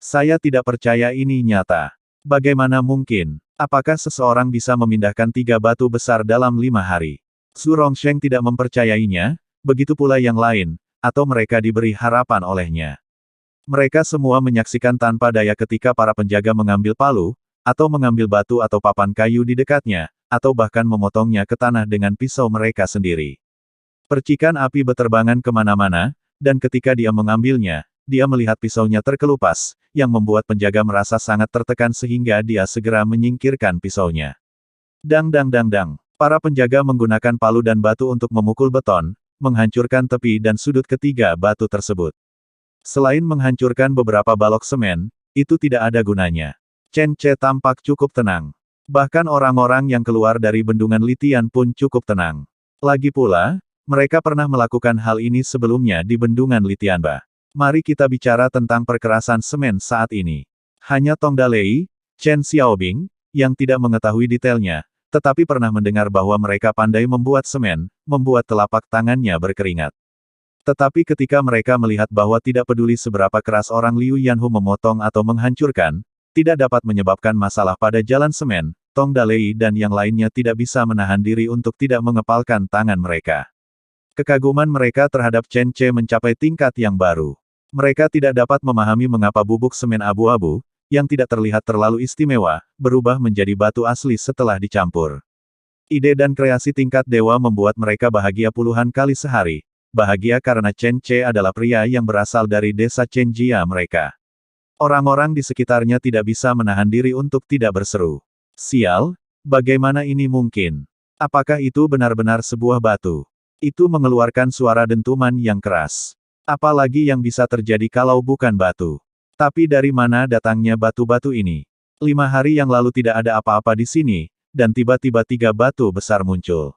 Saya tidak percaya ini nyata. Bagaimana mungkin? Apakah seseorang bisa memindahkan 3 batu besar dalam 5 hari?" Zhu Rongsheng tidak mempercayainya, begitu pula yang lain, atau mereka diberi harapan olehnya. Mereka semua menyaksikan tanpa daya ketika para penjaga mengambil palu, atau mengambil batu atau papan kayu di dekatnya, atau bahkan memotongnya ke tanah dengan pisau mereka sendiri. Percikan api berterbangan kemana-mana, dan ketika dia mengambilnya, dia melihat pisaunya terkelupas, yang membuat penjaga merasa sangat tertekan sehingga dia segera menyingkirkan pisaunya. Dang dang dang dang. Para penjaga menggunakan palu dan batu untuk memukul beton, menghancurkan tepi dan sudut ketiga batu tersebut. Selain menghancurkan beberapa balok semen, itu tidak ada gunanya. Chen Ce tampak cukup tenang. Bahkan orang-orang yang keluar dari bendungan Litian pun cukup tenang. Lagi pula, mereka pernah melakukan hal ini sebelumnya di bendungan Litianba. Mari kita bicara tentang perkerasan semen saat ini. Hanya Tong Dalei, Chen Xiaobing, yang tidak mengetahui detailnya, tetapi pernah mendengar bahwa mereka pandai membuat semen, membuat telapak tangannya berkeringat. Tetapi ketika mereka melihat bahwa tidak peduli seberapa keras orang Liu Yanhu memotong atau menghancurkan, tidak dapat menyebabkan masalah pada jalan semen, Tong Dalei dan yang lainnya tidak bisa menahan diri untuk tidak mengepalkan tangan mereka. Kekaguman mereka terhadap Chen Ce mencapai tingkat yang baru. Mereka tidak dapat memahami mengapa bubuk semen abu-abu, yang tidak terlihat terlalu istimewa, berubah menjadi batu asli setelah dicampur. Ide dan kreasi tingkat dewa membuat mereka bahagia puluhan kali sehari. Bahagia karena Chen Ce adalah pria yang berasal dari desa Chenjia mereka. Orang-orang di sekitarnya tidak bisa menahan diri untuk tidak berseru. "Sial, bagaimana ini mungkin? Apakah itu benar-benar sebuah batu?" Itu mengeluarkan suara dentuman yang keras. Apalagi yang bisa terjadi kalau bukan batu? Tapi dari mana datangnya batu-batu ini? 5 hari yang lalu tidak ada apa-apa di sini, dan tiba-tiba 3 batu besar muncul.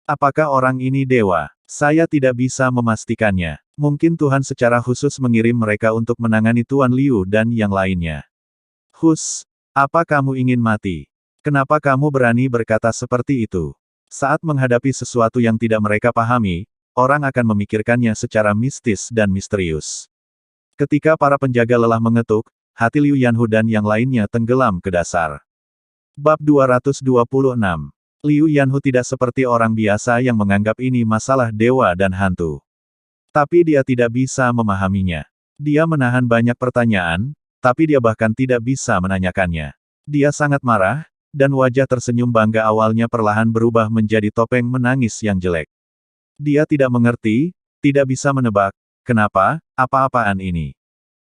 Apakah orang ini dewa? Saya tidak bisa memastikannya. Mungkin Tuhan secara khusus mengirim mereka untuk menangani Tuan Liu dan yang lainnya. "Hus, apa kamu ingin mati? Kenapa kamu berani berkata seperti itu?" Saat menghadapi sesuatu yang tidak mereka pahami, orang akan memikirkannya secara mistis dan misterius. Ketika para penjaga lelah mengetuk, hati Liu Yanhu dan yang lainnya tenggelam ke dasar. Bab 226. Liu Yanhu tidak seperti orang biasa yang menganggap ini masalah dewa dan hantu. Tapi dia tidak bisa memahaminya. Dia menahan banyak pertanyaan, tapi dia bahkan tidak bisa menanyakannya. Dia sangat marah, dan wajah tersenyum bangga awalnya perlahan berubah menjadi topeng menangis yang jelek. Dia tidak mengerti, tidak bisa menebak, kenapa, apa-apaan ini.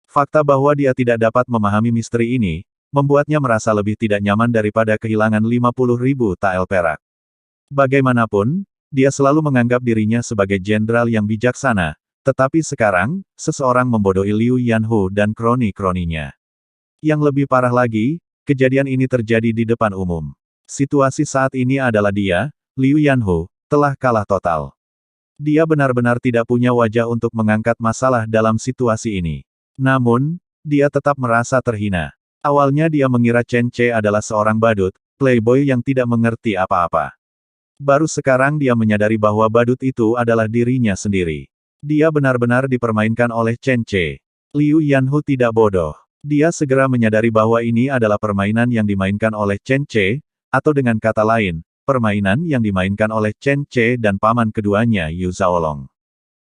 Fakta bahwa dia tidak dapat memahami misteri ini, membuatnya merasa lebih tidak nyaman daripada kehilangan 50.000 tael perak. Bagaimanapun, dia selalu menganggap dirinya sebagai jenderal yang bijaksana, tetapi sekarang, seseorang membodohi Liu Yanhu dan kroni-kroninya. Yang lebih parah lagi, kejadian ini terjadi di depan umum. Situasi saat ini adalah dia, Liu Yanhu, telah kalah total. Dia benar-benar tidak punya wajah untuk mengangkat masalah dalam situasi ini. Namun, dia tetap merasa terhina. Awalnya dia mengira Chen Ce adalah seorang badut, playboy yang tidak mengerti apa-apa. Baru sekarang dia menyadari bahwa badut itu adalah dirinya sendiri. Dia benar-benar dipermainkan oleh Chen Ce. Liu Yanhu tidak bodoh. Dia segera menyadari bahwa ini adalah permainan yang dimainkan oleh Chen Ce, atau dengan kata lain, permainan yang dimainkan oleh Chen Ce dan paman keduanya Yu Zhaolong.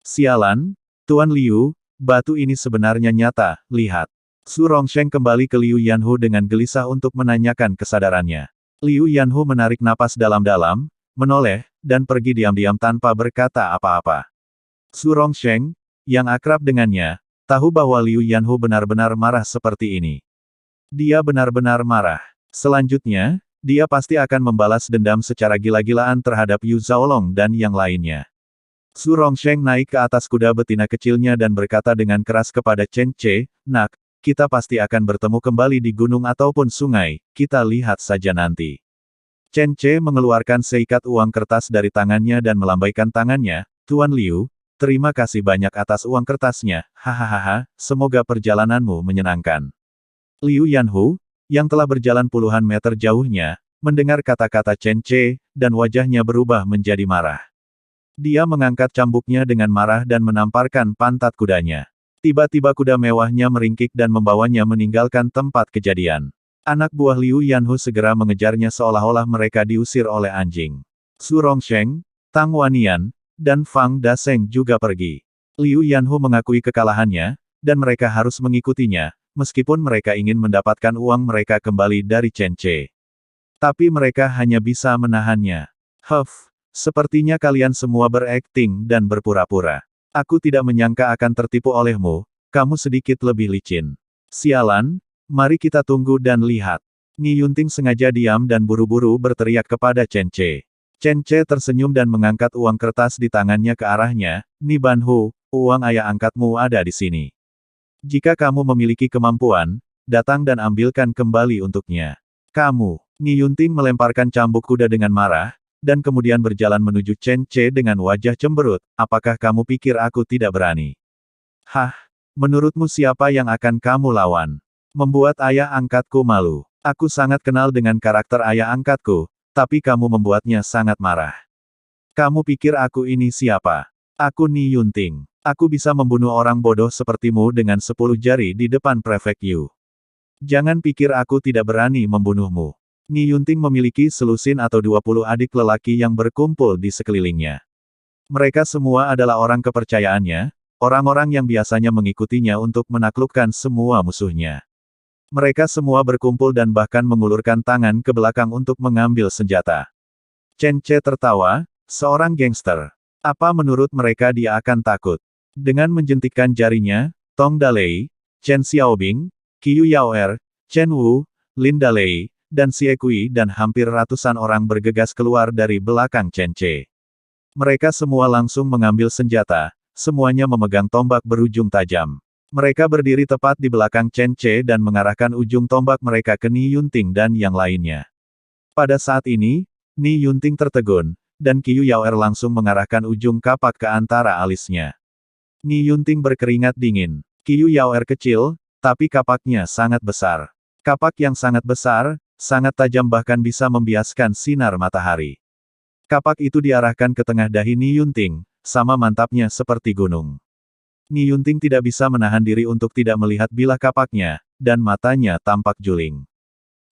Sialan, Tuan Liu, batu ini sebenarnya nyata, lihat. Zhu Rongsheng kembali ke Liu Yanhu dengan gelisah untuk menanyakan kesadarannya. Liu Yanhu menarik napas dalam-dalam, menoleh, dan pergi diam-diam tanpa berkata apa-apa. Zhu Rongsheng, yang akrab dengannya, tahu bahwa Liu Yanhu benar-benar marah seperti ini. Dia benar-benar marah. Selanjutnya, dia pasti akan membalas dendam secara gila-gilaan terhadap Yu Zhaolong dan yang lainnya. Zhu Rongsheng naik ke atas kuda betina kecilnya dan berkata dengan keras kepada Chen Ce, "Nak, kita pasti akan bertemu kembali di gunung ataupun sungai, kita lihat saja nanti." Chen Ce mengeluarkan seikat uang kertas dari tangannya dan melambaikan tangannya, "Tuan Liu, terima kasih banyak atas uang kertasnya, hahaha, semoga perjalananmu menyenangkan." Liu Yanhu, yang telah berjalan puluhan meter jauhnya, mendengar kata-kata Chen Ce, dan wajahnya berubah menjadi marah. Dia mengangkat cambuknya dengan marah dan menamparkan pantat kudanya. Tiba-tiba kuda mewahnya meringkik dan membawanya meninggalkan tempat kejadian. Anak buah Liu Yanhu segera mengejarnya seolah-olah mereka diusir oleh anjing. Su Rongsheng, Tang Wanian, dan Fang Daseng juga pergi. Liu Yanhu mengakui kekalahannya, dan mereka harus mengikutinya, meskipun mereka ingin mendapatkan uang mereka kembali dari Chen Ce. Tapi mereka hanya bisa menahannya. Sepertinya kalian semua berakting dan berpura-pura. Aku tidak menyangka akan tertipu olehmu, kamu sedikit lebih licin. Sialan, mari kita tunggu dan lihat. Ni Yunting sengaja diam dan buru-buru berteriak kepada Chen Ce. Chen Ce tersenyum dan mengangkat uang kertas di tangannya ke arahnya, Ni Banhu, uang ayah angkatmu ada di sini. Jika kamu memiliki kemampuan, datang dan ambilkan kembali untuknya. Kamu, Ni Yunting melemparkan cambuk kuda dengan marah, dan kemudian berjalan menuju Chen Ce dengan wajah cemberut, apakah kamu pikir aku tidak berani? Hah, menurutmu siapa yang akan kamu lawan? Membuat ayah angkatku malu. Aku sangat kenal dengan karakter ayah angkatku, tapi kamu membuatnya sangat marah. Kamu pikir aku ini siapa? Aku Ni Yunting. Aku bisa membunuh orang bodoh sepertimu dengan 10 jari di depan Prefek Yu. Jangan pikir aku tidak berani membunuhmu. Ni Yunting memiliki selusin atau 20 adik lelaki yang berkumpul di sekelilingnya. Mereka semua adalah orang kepercayaannya, orang-orang yang biasanya mengikutinya untuk menaklukkan semua musuhnya. Mereka semua berkumpul dan bahkan mengulurkan tangan ke belakang untuk mengambil senjata. Chen Ce tertawa, seorang gangster. Apa menurut mereka dia akan takut? Dengan menjentikkan jarinya, Tong Dalei, Chen Xiaobing, Qiu Yaoer, Chen Wu, Lin Dalei, dan Xie Kui dan hampir ratusan orang bergegas keluar dari belakang Chen Ce. Mereka semua langsung mengambil senjata, semuanya memegang tombak berujung tajam. Mereka berdiri tepat di belakang Chen Ce dan mengarahkan ujung tombak mereka ke Ni Yunting dan yang lainnya. Pada saat ini, Ni Yunting tertegun, dan Qiu Yaoer langsung mengarahkan ujung kapak ke antara alisnya. Ni Yunting berkeringat dingin. Qiu Yaoer kecil, tapi kapaknya sangat besar. Kapak yang sangat besar, sangat tajam bahkan bisa membiaskan sinar matahari. Kapak itu diarahkan ke tengah dahi Ni Yunting, sama mantapnya seperti gunung. Ni Yunting tidak bisa menahan diri untuk tidak melihat bilah kapaknya, dan matanya tampak juling.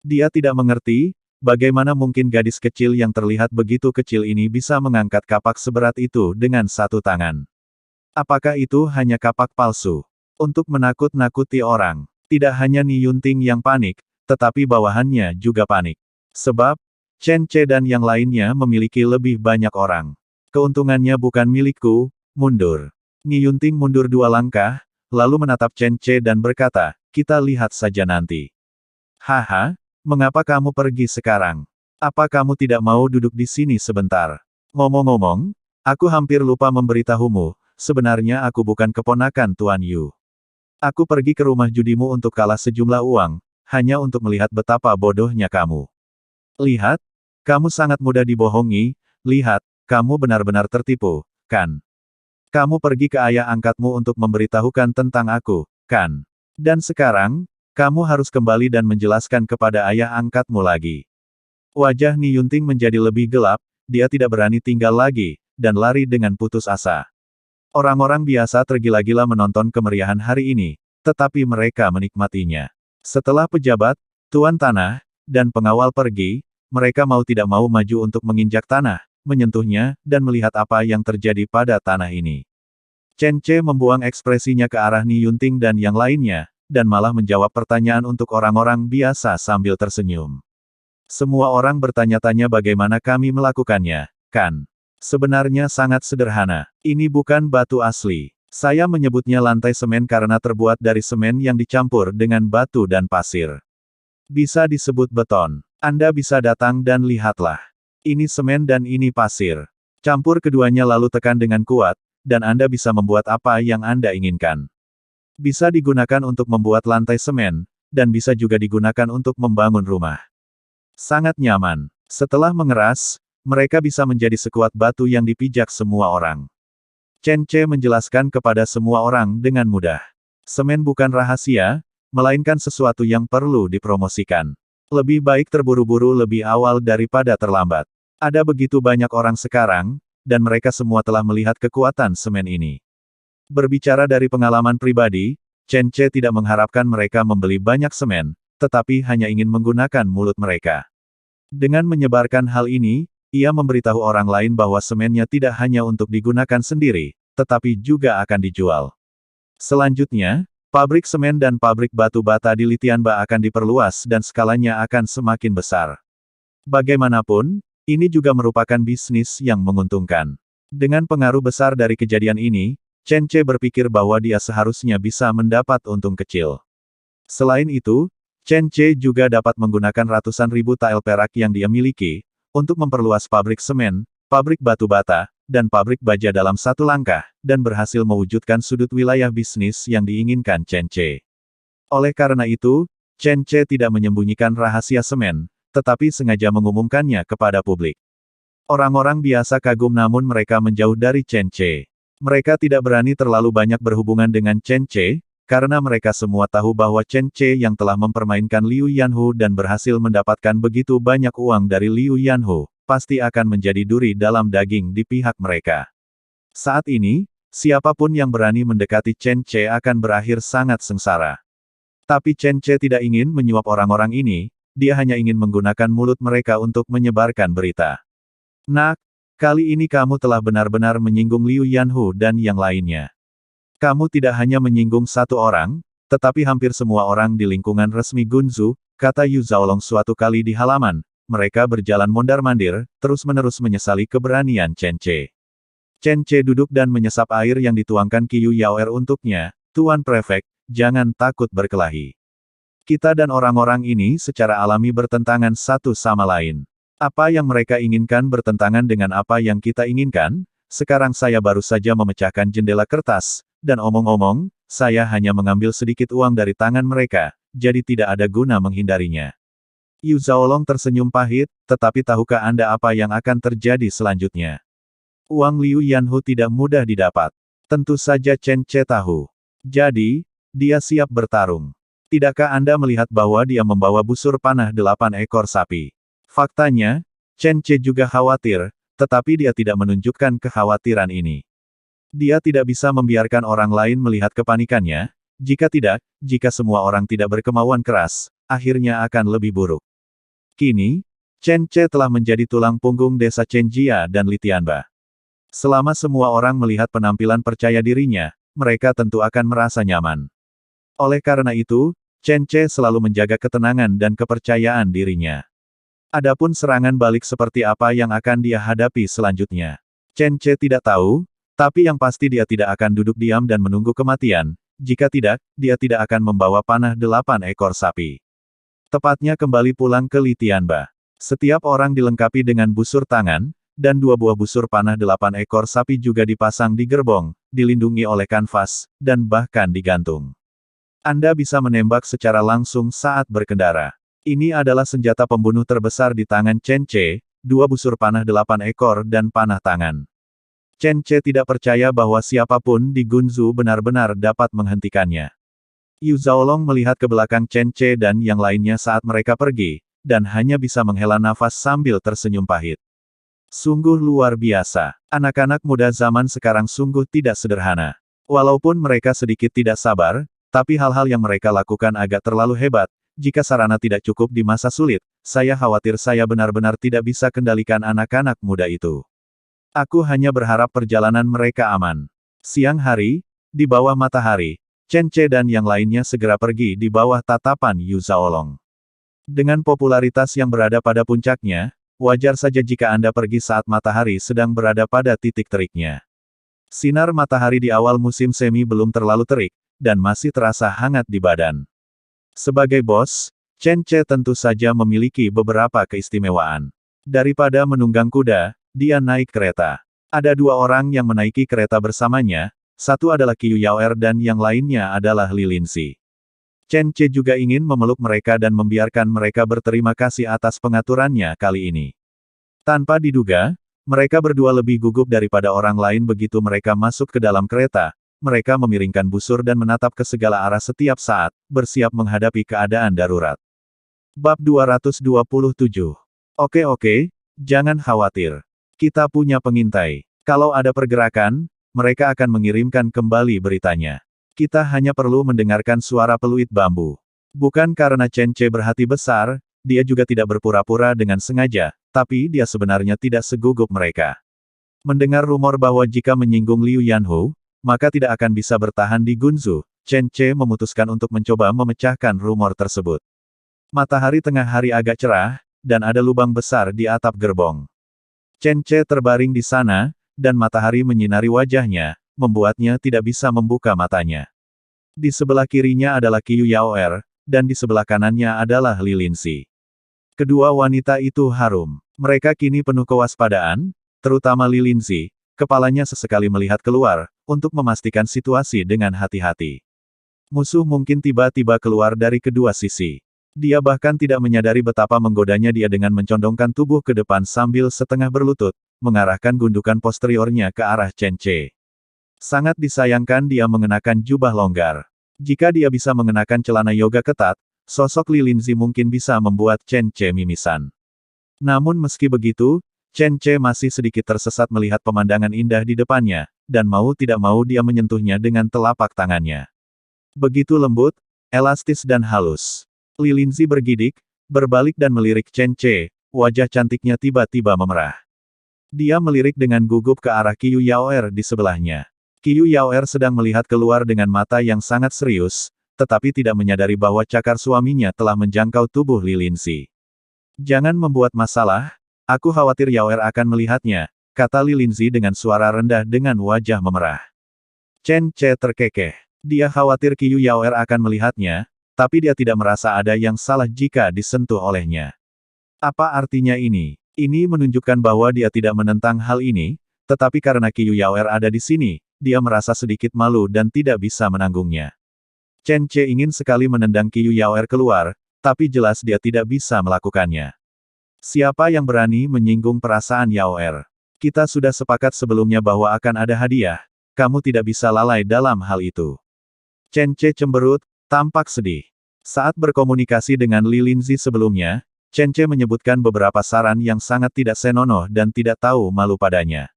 Dia tidak mengerti, bagaimana mungkin gadis kecil yang terlihat begitu kecil ini bisa mengangkat kapak seberat itu dengan satu tangan. Apakah itu hanya kapak palsu? Untuk menakut-nakuti orang. Tidak hanya Ni Yunting yang panik, tetapi bawahannya juga panik. Sebab, Chen Ce dan yang lainnya memiliki lebih banyak orang. Keuntungannya bukan milikku, mundur. Ni Yunting mundur 2 langkah, lalu menatap Chen Ce dan berkata, kita lihat saja nanti. Haha, mengapa kamu pergi sekarang? Apa kamu tidak mau duduk di sini sebentar? Ngomong-ngomong, aku hampir lupa memberitahumu, sebenarnya aku bukan keponakan Tuan Yu. Aku pergi ke rumah judimu untuk kalah sejumlah uang, hanya untuk melihat betapa bodohnya kamu. Lihat, kamu sangat mudah dibohongi, lihat, kamu benar-benar tertipu, kan? Kamu pergi ke ayah angkatmu untuk memberitahukan tentang aku, kan? Dan sekarang, kamu harus kembali dan menjelaskan kepada ayah angkatmu lagi. Wajah Ni Yunting menjadi lebih gelap, dia tidak berani tinggal lagi, dan lari dengan putus asa. Orang-orang biasa tergila-gila menonton kemeriahan hari ini, tetapi mereka menikmatinya. Setelah pejabat, tuan tanah, dan pengawal pergi, mereka mau tidak mau maju untuk menginjak tanah, menyentuhnya, dan melihat apa yang terjadi pada tanah ini. Chen Ce membuang ekspresinya ke arah Ni Yunting dan yang lainnya, dan malah menjawab pertanyaan untuk orang-orang biasa sambil tersenyum. Semua orang bertanya-tanya bagaimana kami melakukannya, kan? Sebenarnya sangat sederhana. Ini bukan batu asli. Saya menyebutnya lantai semen karena terbuat dari semen yang dicampur dengan batu dan pasir. Bisa disebut beton. Anda bisa datang dan lihatlah. Ini semen dan ini pasir. Campur keduanya lalu tekan dengan kuat, dan Anda bisa membuat apa yang Anda inginkan. Bisa digunakan untuk membuat lantai semen, dan bisa juga digunakan untuk membangun rumah. Sangat nyaman. Setelah mengeras, mereka bisa menjadi sekuat batu yang dipijak semua orang. Chen Ce menjelaskan kepada semua orang dengan mudah. Semen bukan rahasia, melainkan sesuatu yang perlu dipromosikan. Lebih baik terburu-buru lebih awal daripada terlambat. Ada begitu banyak orang sekarang, dan mereka semua telah melihat kekuatan semen ini. Berbicara dari pengalaman pribadi, Chen Ce tidak mengharapkan mereka membeli banyak semen, tetapi hanya ingin menggunakan mulut mereka. Dengan menyebarkan hal ini, ia memberitahu orang lain bahwa semennya tidak hanya untuk digunakan sendiri, tetapi juga akan dijual. Selanjutnya, pabrik semen dan pabrik batu bata di Litianba akan diperluas dan skalanya akan semakin besar. Bagaimanapun, ini juga merupakan bisnis yang menguntungkan. Dengan pengaruh besar dari kejadian ini, Chen Ce berpikir bahwa dia seharusnya bisa mendapat untung kecil. Selain itu, Chen Ce juga dapat menggunakan ratusan ribu tael perak yang dia miliki, untuk memperluas pabrik semen, pabrik batu bata, dan pabrik baja dalam satu langkah, dan berhasil mewujudkan sudut wilayah bisnis yang diinginkan Chen Ce. Oleh karena itu, Chen Ce tidak menyembunyikan rahasia semen, tetapi sengaja mengumumkannya kepada publik. Orang-orang biasa kagum namun mereka menjauh dari Chen Ce. Mereka tidak berani terlalu banyak berhubungan dengan Chen Ce, karena mereka semua tahu bahwa Chen Ce yang telah mempermainkan Liu Yanhu dan berhasil mendapatkan begitu banyak uang dari Liu Yanhu, pasti akan menjadi duri dalam daging di pihak mereka. Saat ini, siapapun yang berani mendekati Chen Ce akan berakhir sangat sengsara. Tapi Chen Ce tidak ingin menyuap orang-orang ini, dia hanya ingin menggunakan mulut mereka untuk menyebarkan berita. Nak, kali ini kamu telah benar-benar menyinggung Liu Yanhu dan yang lainnya. Kamu tidak hanya menyinggung satu orang, tetapi hampir semua orang di lingkungan resmi Gunzu, kata Yu Zhaolong suatu kali di halaman. Mereka berjalan mondar-mandir, terus-menerus menyesali keberanian Chen Ce. Chen Ce duduk dan menyesap air yang dituangkan Qiyu Yaoer untuknya. Tuan Prefek, jangan takut berkelahi. Kita dan orang-orang ini secara alami bertentangan satu sama lain. Apa yang mereka inginkan bertentangan dengan apa yang kita inginkan. Sekarang saya baru saja memecahkan jendela kertas, dan omong-omong, saya hanya mengambil sedikit uang dari tangan mereka, jadi tidak ada guna menghindarinya. Yu Zhaolong tersenyum pahit, tetapi tahukah Anda apa yang akan terjadi selanjutnya? Uang Liu Yanhu tidak mudah didapat. Tentu saja Chen Ce tahu. Jadi, dia siap bertarung. Tidakkah Anda melihat bahwa dia membawa busur panah 8 ekor sapi? Faktanya, Chen Ce juga khawatir, tetapi dia tidak menunjukkan kekhawatiran ini. Dia tidak bisa membiarkan orang lain melihat kepanikannya, jika semua orang tidak berkemauan keras, akhirnya akan lebih buruk. Kini, Chen Ce telah menjadi tulang punggung desa Chenjia dan Litianba. Selama semua orang melihat penampilan percaya dirinya, mereka tentu akan merasa nyaman. Oleh karena itu, Chen Ce selalu menjaga ketenangan dan kepercayaan dirinya. Adapun serangan balik seperti apa yang akan dia hadapi selanjutnya. Chen Ce tidak tahu, tapi yang pasti dia tidak akan duduk diam dan menunggu kematian, jika tidak, dia tidak akan membawa panah 8 ekor sapi. Tepatnya kembali pulang ke Litianba. Setiap orang dilengkapi dengan busur tangan, dan 2 buah busur panah 8 ekor sapi juga dipasang di gerbong, dilindungi oleh kanvas, dan bahkan digantung. Anda bisa menembak secara langsung saat berkendara. Ini adalah senjata pembunuh terbesar di tangan Chen Ce, 2 busur panah 8 ekor dan panah tangan. Chen Ce tidak percaya bahwa siapapun di Gunzu benar-benar dapat menghentikannya. Yu Zhaolong melihat ke belakang Chen Ce dan yang lainnya saat mereka pergi, dan hanya bisa menghela nafas sambil tersenyum pahit. Sungguh luar biasa. Anak-anak muda zaman sekarang sungguh tidak sederhana. Walaupun mereka sedikit tidak sabar, tapi hal-hal yang mereka lakukan agak terlalu hebat. Jika sarana tidak cukup di masa sulit, saya khawatir saya benar-benar tidak bisa kendalikan anak-anak muda itu. Aku hanya berharap perjalanan mereka aman. Siang hari, di bawah matahari, Chen Ce dan yang lainnya segera pergi di bawah tatapan Yu Zhaolong. Dengan popularitas yang berada pada puncaknya, wajar saja jika Anda pergi saat matahari sedang berada pada titik teriknya. Sinar matahari di awal musim semi belum terlalu terik, dan masih terasa hangat di badan. Sebagai bos, Chen Ce tentu saja memiliki beberapa keistimewaan. Daripada menunggang kuda, dia naik kereta. Ada 2 orang yang menaiki kereta bersamanya, satu adalah Qiyu Yaoer dan yang lainnya adalah Li Linxi. Chen Ce juga ingin memeluk mereka dan membiarkan mereka berterima kasih atas pengaturannya kali ini. Tanpa diduga, mereka berdua lebih gugup daripada orang lain begitu mereka masuk ke dalam kereta, mereka memiringkan busur dan menatap ke segala arah setiap saat, bersiap menghadapi keadaan darurat. Bab 227. Oke, jangan khawatir. Kita punya pengintai. Kalau ada pergerakan, mereka akan mengirimkan kembali beritanya. Kita hanya perlu mendengarkan suara peluit bambu. Bukan karena Chen Ce berhati besar, dia juga tidak berpura-pura dengan sengaja, tapi dia sebenarnya tidak segugup mereka. Mendengar rumor bahwa jika menyinggung Liu Yanhu, maka tidak akan bisa bertahan di Gunzu, Chen Ce memutuskan untuk mencoba memecahkan rumor tersebut. Matahari tengah hari agak cerah, dan ada lubang besar di atap gerbong. Chen Ce terbaring di sana, dan matahari menyinari wajahnya, membuatnya tidak bisa membuka matanya. Di sebelah kirinya adalah Qiu Yaoer, dan di sebelah kanannya adalah Li Linzi. Kedua wanita itu harum. Mereka kini penuh kewaspadaan, terutama Li Linzi, kepalanya sesekali melihat keluar, untuk memastikan situasi dengan hati-hati. Musuh mungkin tiba-tiba keluar dari kedua sisi. Dia bahkan tidak menyadari betapa menggodanya dia dengan mencondongkan tubuh ke depan sambil setengah berlutut, mengarahkan gundukan posteriornya ke arah Chen Ce. Sangat disayangkan dia mengenakan jubah longgar. Jika dia bisa mengenakan celana yoga ketat, sosok Li Linzi mungkin bisa membuat Chen Ce mimisan. Namun meski begitu, Chen Ce masih sedikit tersesat melihat pemandangan indah di depannya, dan mau tidak mau dia menyentuhnya dengan telapak tangannya. Begitu lembut, elastis dan halus. Li Linzi bergidik, berbalik dan melirik Chen Ce, wajah cantiknya tiba-tiba memerah. Dia melirik dengan gugup ke arah Qiu Yaoer di sebelahnya. Qiu Yaoer sedang melihat keluar dengan mata yang sangat serius, tetapi tidak menyadari bahwa cakar suaminya telah menjangkau tubuh Li Linzi. Jangan membuat masalah, aku khawatir Yaoer akan melihatnya, kata Li Linzi dengan suara rendah dengan wajah memerah. Chen Ce terkekeh. Dia khawatir Qiu Yaoer akan melihatnya, tapi dia tidak merasa ada yang salah jika disentuh olehnya. Apa artinya ini? Ini menunjukkan bahwa dia tidak menentang hal ini, tetapi karena Qiu Yaoer ada di sini, dia merasa sedikit malu dan tidak bisa menanggungnya. Chen Ce ingin sekali menendang Qiu Yaoer keluar, tapi jelas dia tidak bisa melakukannya. Siapa yang berani menyinggung perasaan Yaoer? Kita sudah sepakat sebelumnya bahwa akan ada hadiah, kamu tidak bisa lalai dalam hal itu. Chen Ce cemberut, tampak sedih. Saat berkomunikasi dengan Li Linzi sebelumnya, Chen Ce menyebutkan beberapa saran yang sangat tidak senonoh dan tidak tahu malu padanya.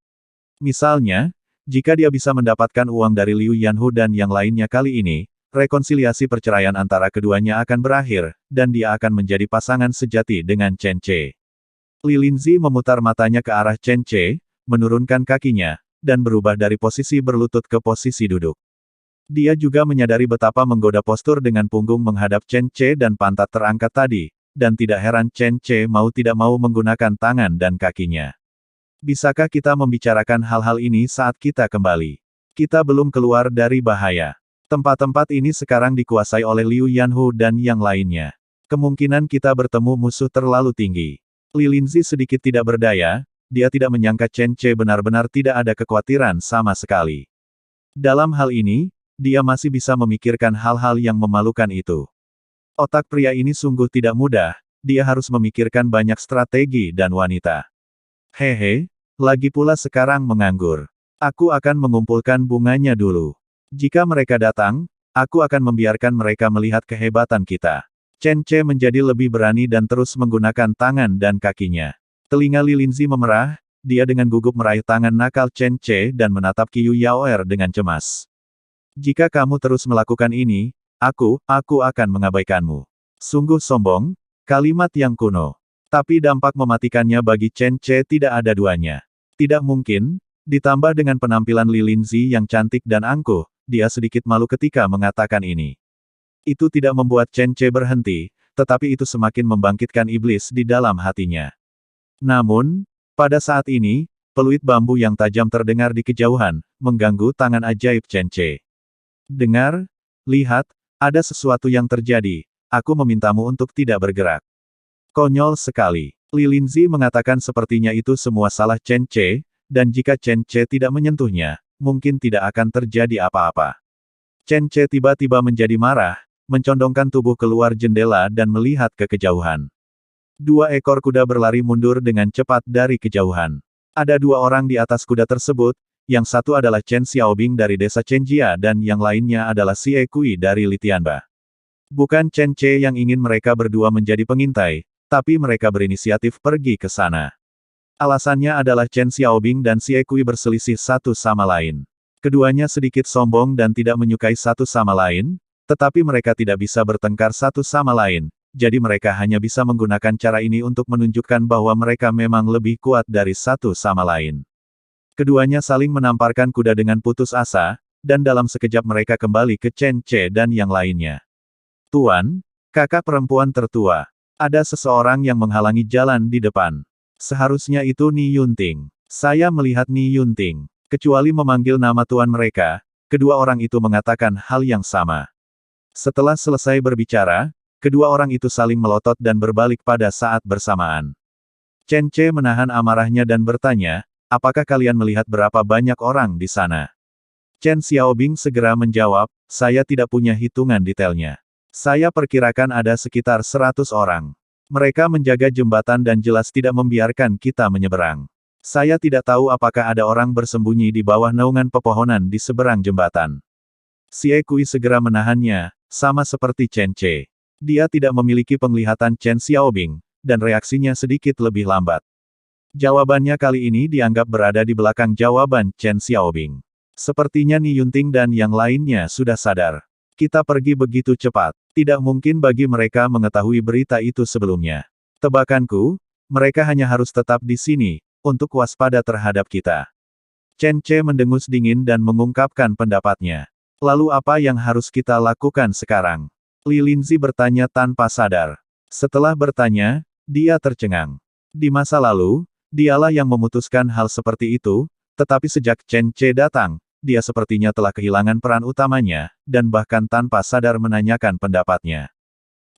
Misalnya, jika dia bisa mendapatkan uang dari Liu Yanhu dan yang lainnya kali ini, rekonsiliasi perceraian antara keduanya akan berakhir, dan dia akan menjadi pasangan sejati dengan Chen Ce. Li Linzi memutar matanya ke arah Chen Ce, menurunkan kakinya, dan berubah dari posisi berlutut ke posisi duduk. Dia juga menyadari betapa menggoda postur dengan punggung menghadap Chen Ce dan pantat terangkat tadi, dan tidak heran Chen Ce mau tidak mau menggunakan tangan dan kakinya. Bisakah kita membicarakan hal-hal ini saat kita kembali? Kita belum keluar dari bahaya. Tempat-tempat ini sekarang dikuasai oleh Liu Yanhu dan yang lainnya. Kemungkinan kita bertemu musuh terlalu tinggi. Li Linzi sedikit tidak berdaya, dia tidak menyangka Chen Ce benar-benar tidak ada kekhawatiran sama sekali. Dalam hal ini, dia masih bisa memikirkan hal-hal yang memalukan itu. Otak pria ini sungguh tidak mudah, dia harus memikirkan banyak strategi dan wanita. Hehe, lagi pula sekarang menganggur. Aku akan mengumpulkan bunganya dulu. Jika mereka datang, aku akan membiarkan mereka melihat kehebatan kita. Chen Ce menjadi lebih berani dan terus menggunakan tangan dan kakinya. Telinga Li Linzi memerah, dia dengan gugup meraih tangan nakal Chen Ce dan menatap Qiu Yaoer dengan cemas. Jika kamu terus melakukan ini, aku akan mengabaikanmu. Sungguh sombong, kalimat yang kuno. Tapi dampak mematikannya bagi Chen Ce tidak ada duanya. Tidak mungkin, ditambah dengan penampilan Li Linzi yang cantik dan angkuh, dia sedikit malu ketika mengatakan ini. Itu tidak membuat Chen Ce berhenti, tetapi itu semakin membangkitkan iblis di dalam hatinya. Namun, pada saat ini, peluit bambu yang tajam terdengar di kejauhan, mengganggu tangan ajaib Chen Ce. Dengar, lihat, ada sesuatu yang terjadi, aku memintamu untuk tidak bergerak. Konyol sekali. Li Linzi mengatakan sepertinya itu semua salah Chen Ce, dan jika Chen Ce tidak menyentuhnya, mungkin tidak akan terjadi apa-apa. Chen Ce tiba-tiba menjadi marah, mencondongkan tubuh keluar jendela dan melihat ke kejauhan. Dua ekor kuda berlari mundur dengan cepat dari kejauhan. Ada dua orang di atas kuda tersebut, yang satu adalah Chen Xiaobing dari desa Chenjia dan yang lainnya adalah Xie Kui dari Litianba. Bukan Chen Che yang ingin mereka berdua menjadi pengintai, tapi mereka berinisiatif pergi ke sana. Alasannya adalah Chen Xiaobing dan Xie Kui berselisih satu sama lain. Keduanya sedikit sombong dan tidak menyukai satu sama lain, tetapi mereka tidak bisa bertengkar satu sama lain, jadi mereka hanya bisa menggunakan cara ini untuk menunjukkan bahwa mereka memang lebih kuat dari satu sama lain. Keduanya saling menamparkan kuda dengan putus asa, dan dalam sekejap mereka kembali ke Chen Che dan yang lainnya. Tuan, kakak perempuan tertua. Ada seseorang yang menghalangi jalan di depan. Seharusnya itu Ni Yunting. Saya melihat Ni Yunting. Kecuali memanggil nama tuan mereka, kedua orang itu mengatakan hal yang sama. Setelah selesai berbicara, kedua orang itu saling melotot dan berbalik pada saat bersamaan. Chen Che menahan amarahnya dan bertanya, apakah kalian melihat berapa banyak orang di sana? Chen Xiaobing segera menjawab, saya tidak punya hitungan detailnya. Saya perkirakan ada sekitar 100 orang. Mereka menjaga jembatan dan jelas tidak membiarkan kita menyeberang. Saya tidak tahu apakah ada orang bersembunyi di bawah naungan pepohonan di seberang jembatan. Xie Kui segera menahannya, sama seperti Chen Che. Dia tidak memiliki penglihatan Chen Xiaobing, dan reaksinya sedikit lebih lambat. Jawabannya kali ini dianggap berada di belakang jawaban Chen Xiaobing. Sepertinya Ni Yunting dan yang lainnya sudah sadar. Kita pergi begitu cepat. Tidak mungkin bagi mereka mengetahui berita itu sebelumnya. Tebakanku, mereka hanya harus tetap di sini, untuk waspada terhadap kita. Chen Che mendengus dingin dan mengungkapkan pendapatnya. Lalu apa yang harus kita lakukan sekarang? Li Linzi bertanya tanpa sadar. Setelah bertanya, dia tercengang. Di masa lalu, dialah yang memutuskan hal seperti itu, tetapi sejak Chen Che datang, dia sepertinya telah kehilangan peran utamanya, dan bahkan tanpa sadar menanyakan pendapatnya.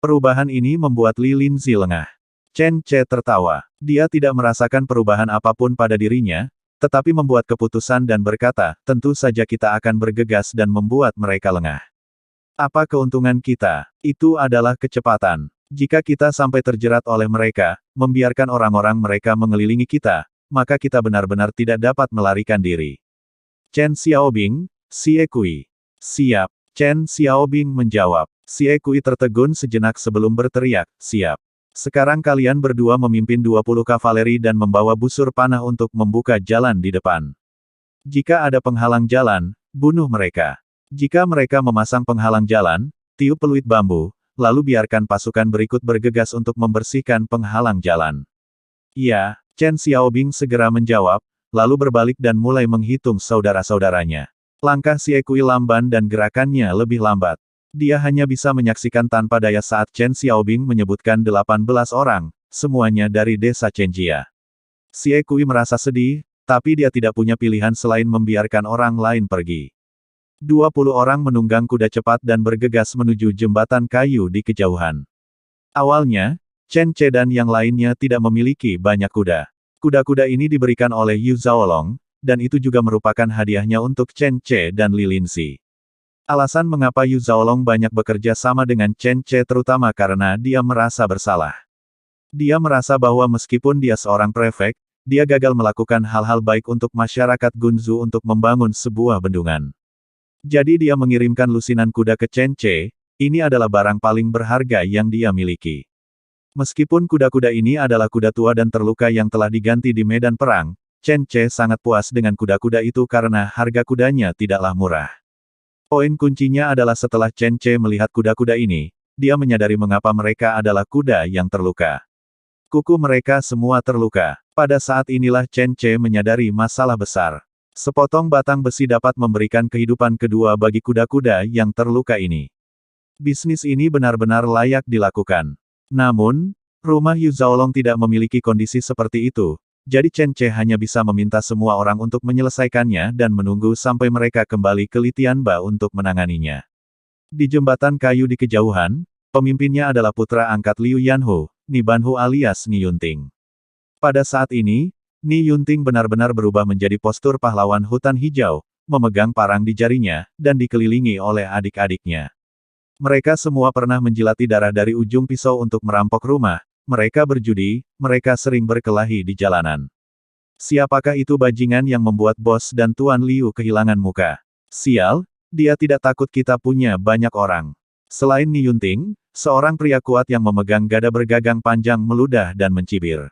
Perubahan ini membuat Li Linzi lengah. Chen Che tertawa. Dia tidak merasakan perubahan apapun pada dirinya, tetapi membuat keputusan dan berkata, tentu saja kita akan bergegas dan membuat mereka lengah. Apa keuntungan kita? Itu adalah kecepatan. Jika kita sampai terjerat oleh mereka, membiarkan orang-orang mereka mengelilingi kita, maka kita benar-benar tidak dapat melarikan diri. Chen Xiaobing, Xie Kui. Siap. Chen Xiaobing menjawab. Xie Kui tertegun sejenak sebelum berteriak, siap. Sekarang kalian berdua memimpin 20 kavaleri dan membawa busur panah untuk membuka jalan di depan. Jika ada penghalang jalan, bunuh mereka. Jika mereka memasang penghalang jalan, tiup peluit bambu, lalu biarkan pasukan berikut bergegas untuk membersihkan penghalang jalan. Iya, Chen Xiaobing segera menjawab, lalu berbalik dan mulai menghitung saudara-saudaranya. Langkah Xie Kui lamban dan gerakannya lebih lambat. Dia hanya bisa menyaksikan tanpa daya saat Chen Xiaobing menyebutkan 18 orang, semuanya dari desa Chenjia. Xie Kui merasa sedih, tapi dia tidak punya pilihan selain membiarkan orang lain pergi. 20 orang menunggang kuda cepat dan bergegas menuju jembatan kayu di kejauhan. Awalnya, Chen Che dan yang lainnya tidak memiliki banyak kuda. Kuda-kuda ini diberikan oleh Yu Zhaolong, dan itu juga merupakan hadiahnya untuk Chen Che dan Li Linzi. Alasan mengapa Yu Zhaolong banyak bekerja sama dengan Chen Che terutama karena dia merasa bersalah. Dia merasa bahwa meskipun dia seorang prefek, dia gagal melakukan hal-hal baik untuk masyarakat Gunzu untuk membangun sebuah bendungan. Jadi dia mengirimkan lusinan kuda ke Chen Che, ini adalah barang paling berharga yang dia miliki. Meskipun kuda-kuda ini adalah kuda tua dan terluka yang telah diganti di medan perang, Chen Che sangat puas dengan kuda-kuda itu karena harga kudanya tidaklah murah. Poin kuncinya adalah setelah Chen Che melihat kuda-kuda ini, dia menyadari mengapa mereka adalah kuda yang terluka. Kuku mereka semua terluka. Pada saat inilah Chen Che menyadari masalah besar. Sepotong batang besi dapat memberikan kehidupan kedua bagi kuda-kuda yang terluka ini. Bisnis ini benar-benar layak dilakukan. Namun, rumah Yu Zhaolong tidak memiliki kondisi seperti itu, jadi Chen Che hanya bisa meminta semua orang untuk menyelesaikannya dan menunggu sampai mereka kembali ke Litianba untuk menanganinya. Di jembatan kayu di kejauhan, pemimpinnya adalah putra angkat Liu Yanhu, Ni Banhu alias Ni Yunting. Pada saat ini, Ni Yunting benar-benar berubah menjadi postur pahlawan hutan hijau, memegang parang di jarinya, dan dikelilingi oleh adik-adiknya. Mereka semua pernah menjilati darah dari ujung pisau untuk merampok rumah, mereka berjudi, mereka sering berkelahi di jalanan. Siapakah itu bajingan yang membuat bos dan Tuan Liu kehilangan muka? Sial, dia tidak takut kita punya banyak orang. Selain Ni Yunting, seorang pria kuat yang memegang gada bergagang panjang meludah dan mencibir.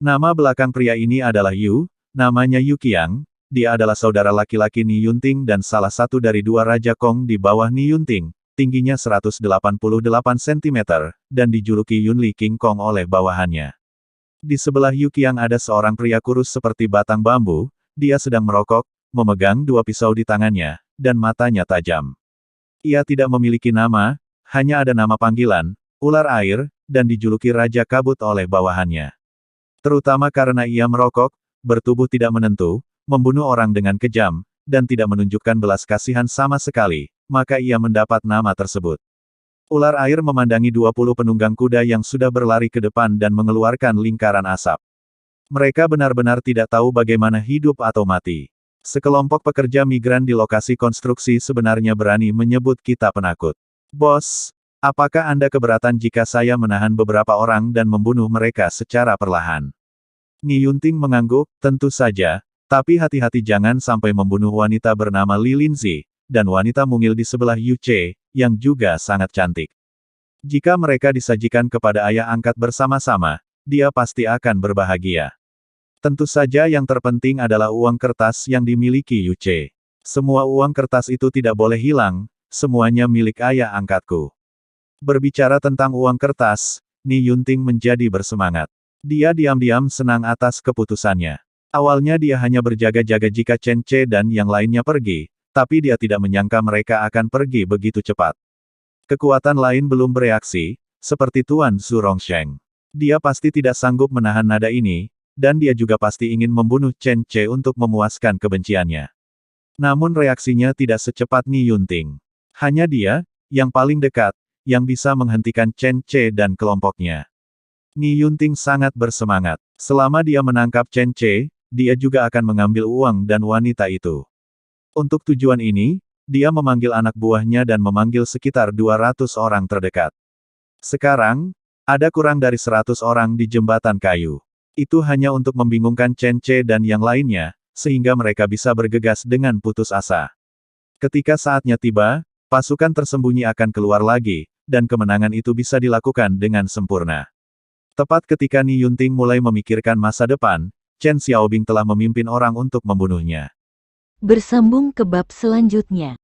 Nama belakang pria ini adalah Yu, namanya Yu Qiang. Dia adalah saudara laki-laki Ni Yunting dan salah satu dari dua Raja Kong di bawah Ni Yunting, tingginya 188 cm, dan dijuluki Yunli King Kong oleh bawahannya. Di sebelah Yu Qiang ada seorang pria kurus seperti batang bambu, dia sedang merokok, memegang dua pisau di tangannya, dan matanya tajam. Ia tidak memiliki nama, hanya ada nama panggilan, ular air, dan dijuluki Raja Kabut oleh bawahannya. Terutama karena ia merokok, bertubuh tidak menentu, membunuh orang dengan kejam, dan tidak menunjukkan belas kasihan sama sekali, maka ia mendapat nama tersebut. Ular air memandangi 20 penunggang kuda yang sudah berlari ke depan dan mengeluarkan lingkaran asap. Mereka benar-benar tidak tahu bagaimana hidup atau mati. Sekelompok pekerja migran di lokasi konstruksi sebenarnya berani menyebut kita penakut. Bos, apakah Anda keberatan jika saya menahan beberapa orang dan membunuh mereka secara perlahan? Ni Yunting mengangguk, tentu saja, tapi hati-hati jangan sampai membunuh wanita bernama Li Linzi, dan wanita mungil di sebelah Yu Che, yang juga sangat cantik. Jika mereka disajikan kepada ayah angkat bersama-sama, dia pasti akan berbahagia. Tentu saja yang terpenting adalah uang kertas yang dimiliki Yu Che. Semua uang kertas itu tidak boleh hilang, semuanya milik ayah angkatku. Berbicara tentang uang kertas, Ni Yunting menjadi bersemangat. Dia diam-diam senang atas keputusannya. Awalnya dia hanya berjaga-jaga jika Chen Che dan yang lainnya pergi, tapi dia tidak menyangka mereka akan pergi begitu cepat. Kekuatan lain belum bereaksi, seperti Tuan Zhu Rongsheng. Dia pasti tidak sanggup menahan nada ini, dan dia juga pasti ingin membunuh Chen Che untuk memuaskan kebenciannya. Namun reaksinya tidak secepat Ni Yunting. Hanya dia, yang paling dekat, yang bisa menghentikan Chen Che dan kelompoknya. Ni Yunting sangat bersemangat. Selama dia menangkap Chen Che, dia juga akan mengambil uang dan wanita itu. Untuk tujuan ini, dia memanggil anak buahnya dan memanggil sekitar 200 orang terdekat. Sekarang, ada kurang dari 100 orang di jembatan kayu. Itu hanya untuk membingungkan Chen Che dan yang lainnya, sehingga mereka bisa bergegas dengan putus asa. Ketika saatnya tiba, pasukan tersembunyi akan keluar lagi, dan kemenangan itu bisa dilakukan dengan sempurna. Tepat ketika Ni Yunting mulai memikirkan masa depan, Chen Xiaobing telah memimpin orang untuk membunuhnya. Bersambung ke bab selanjutnya.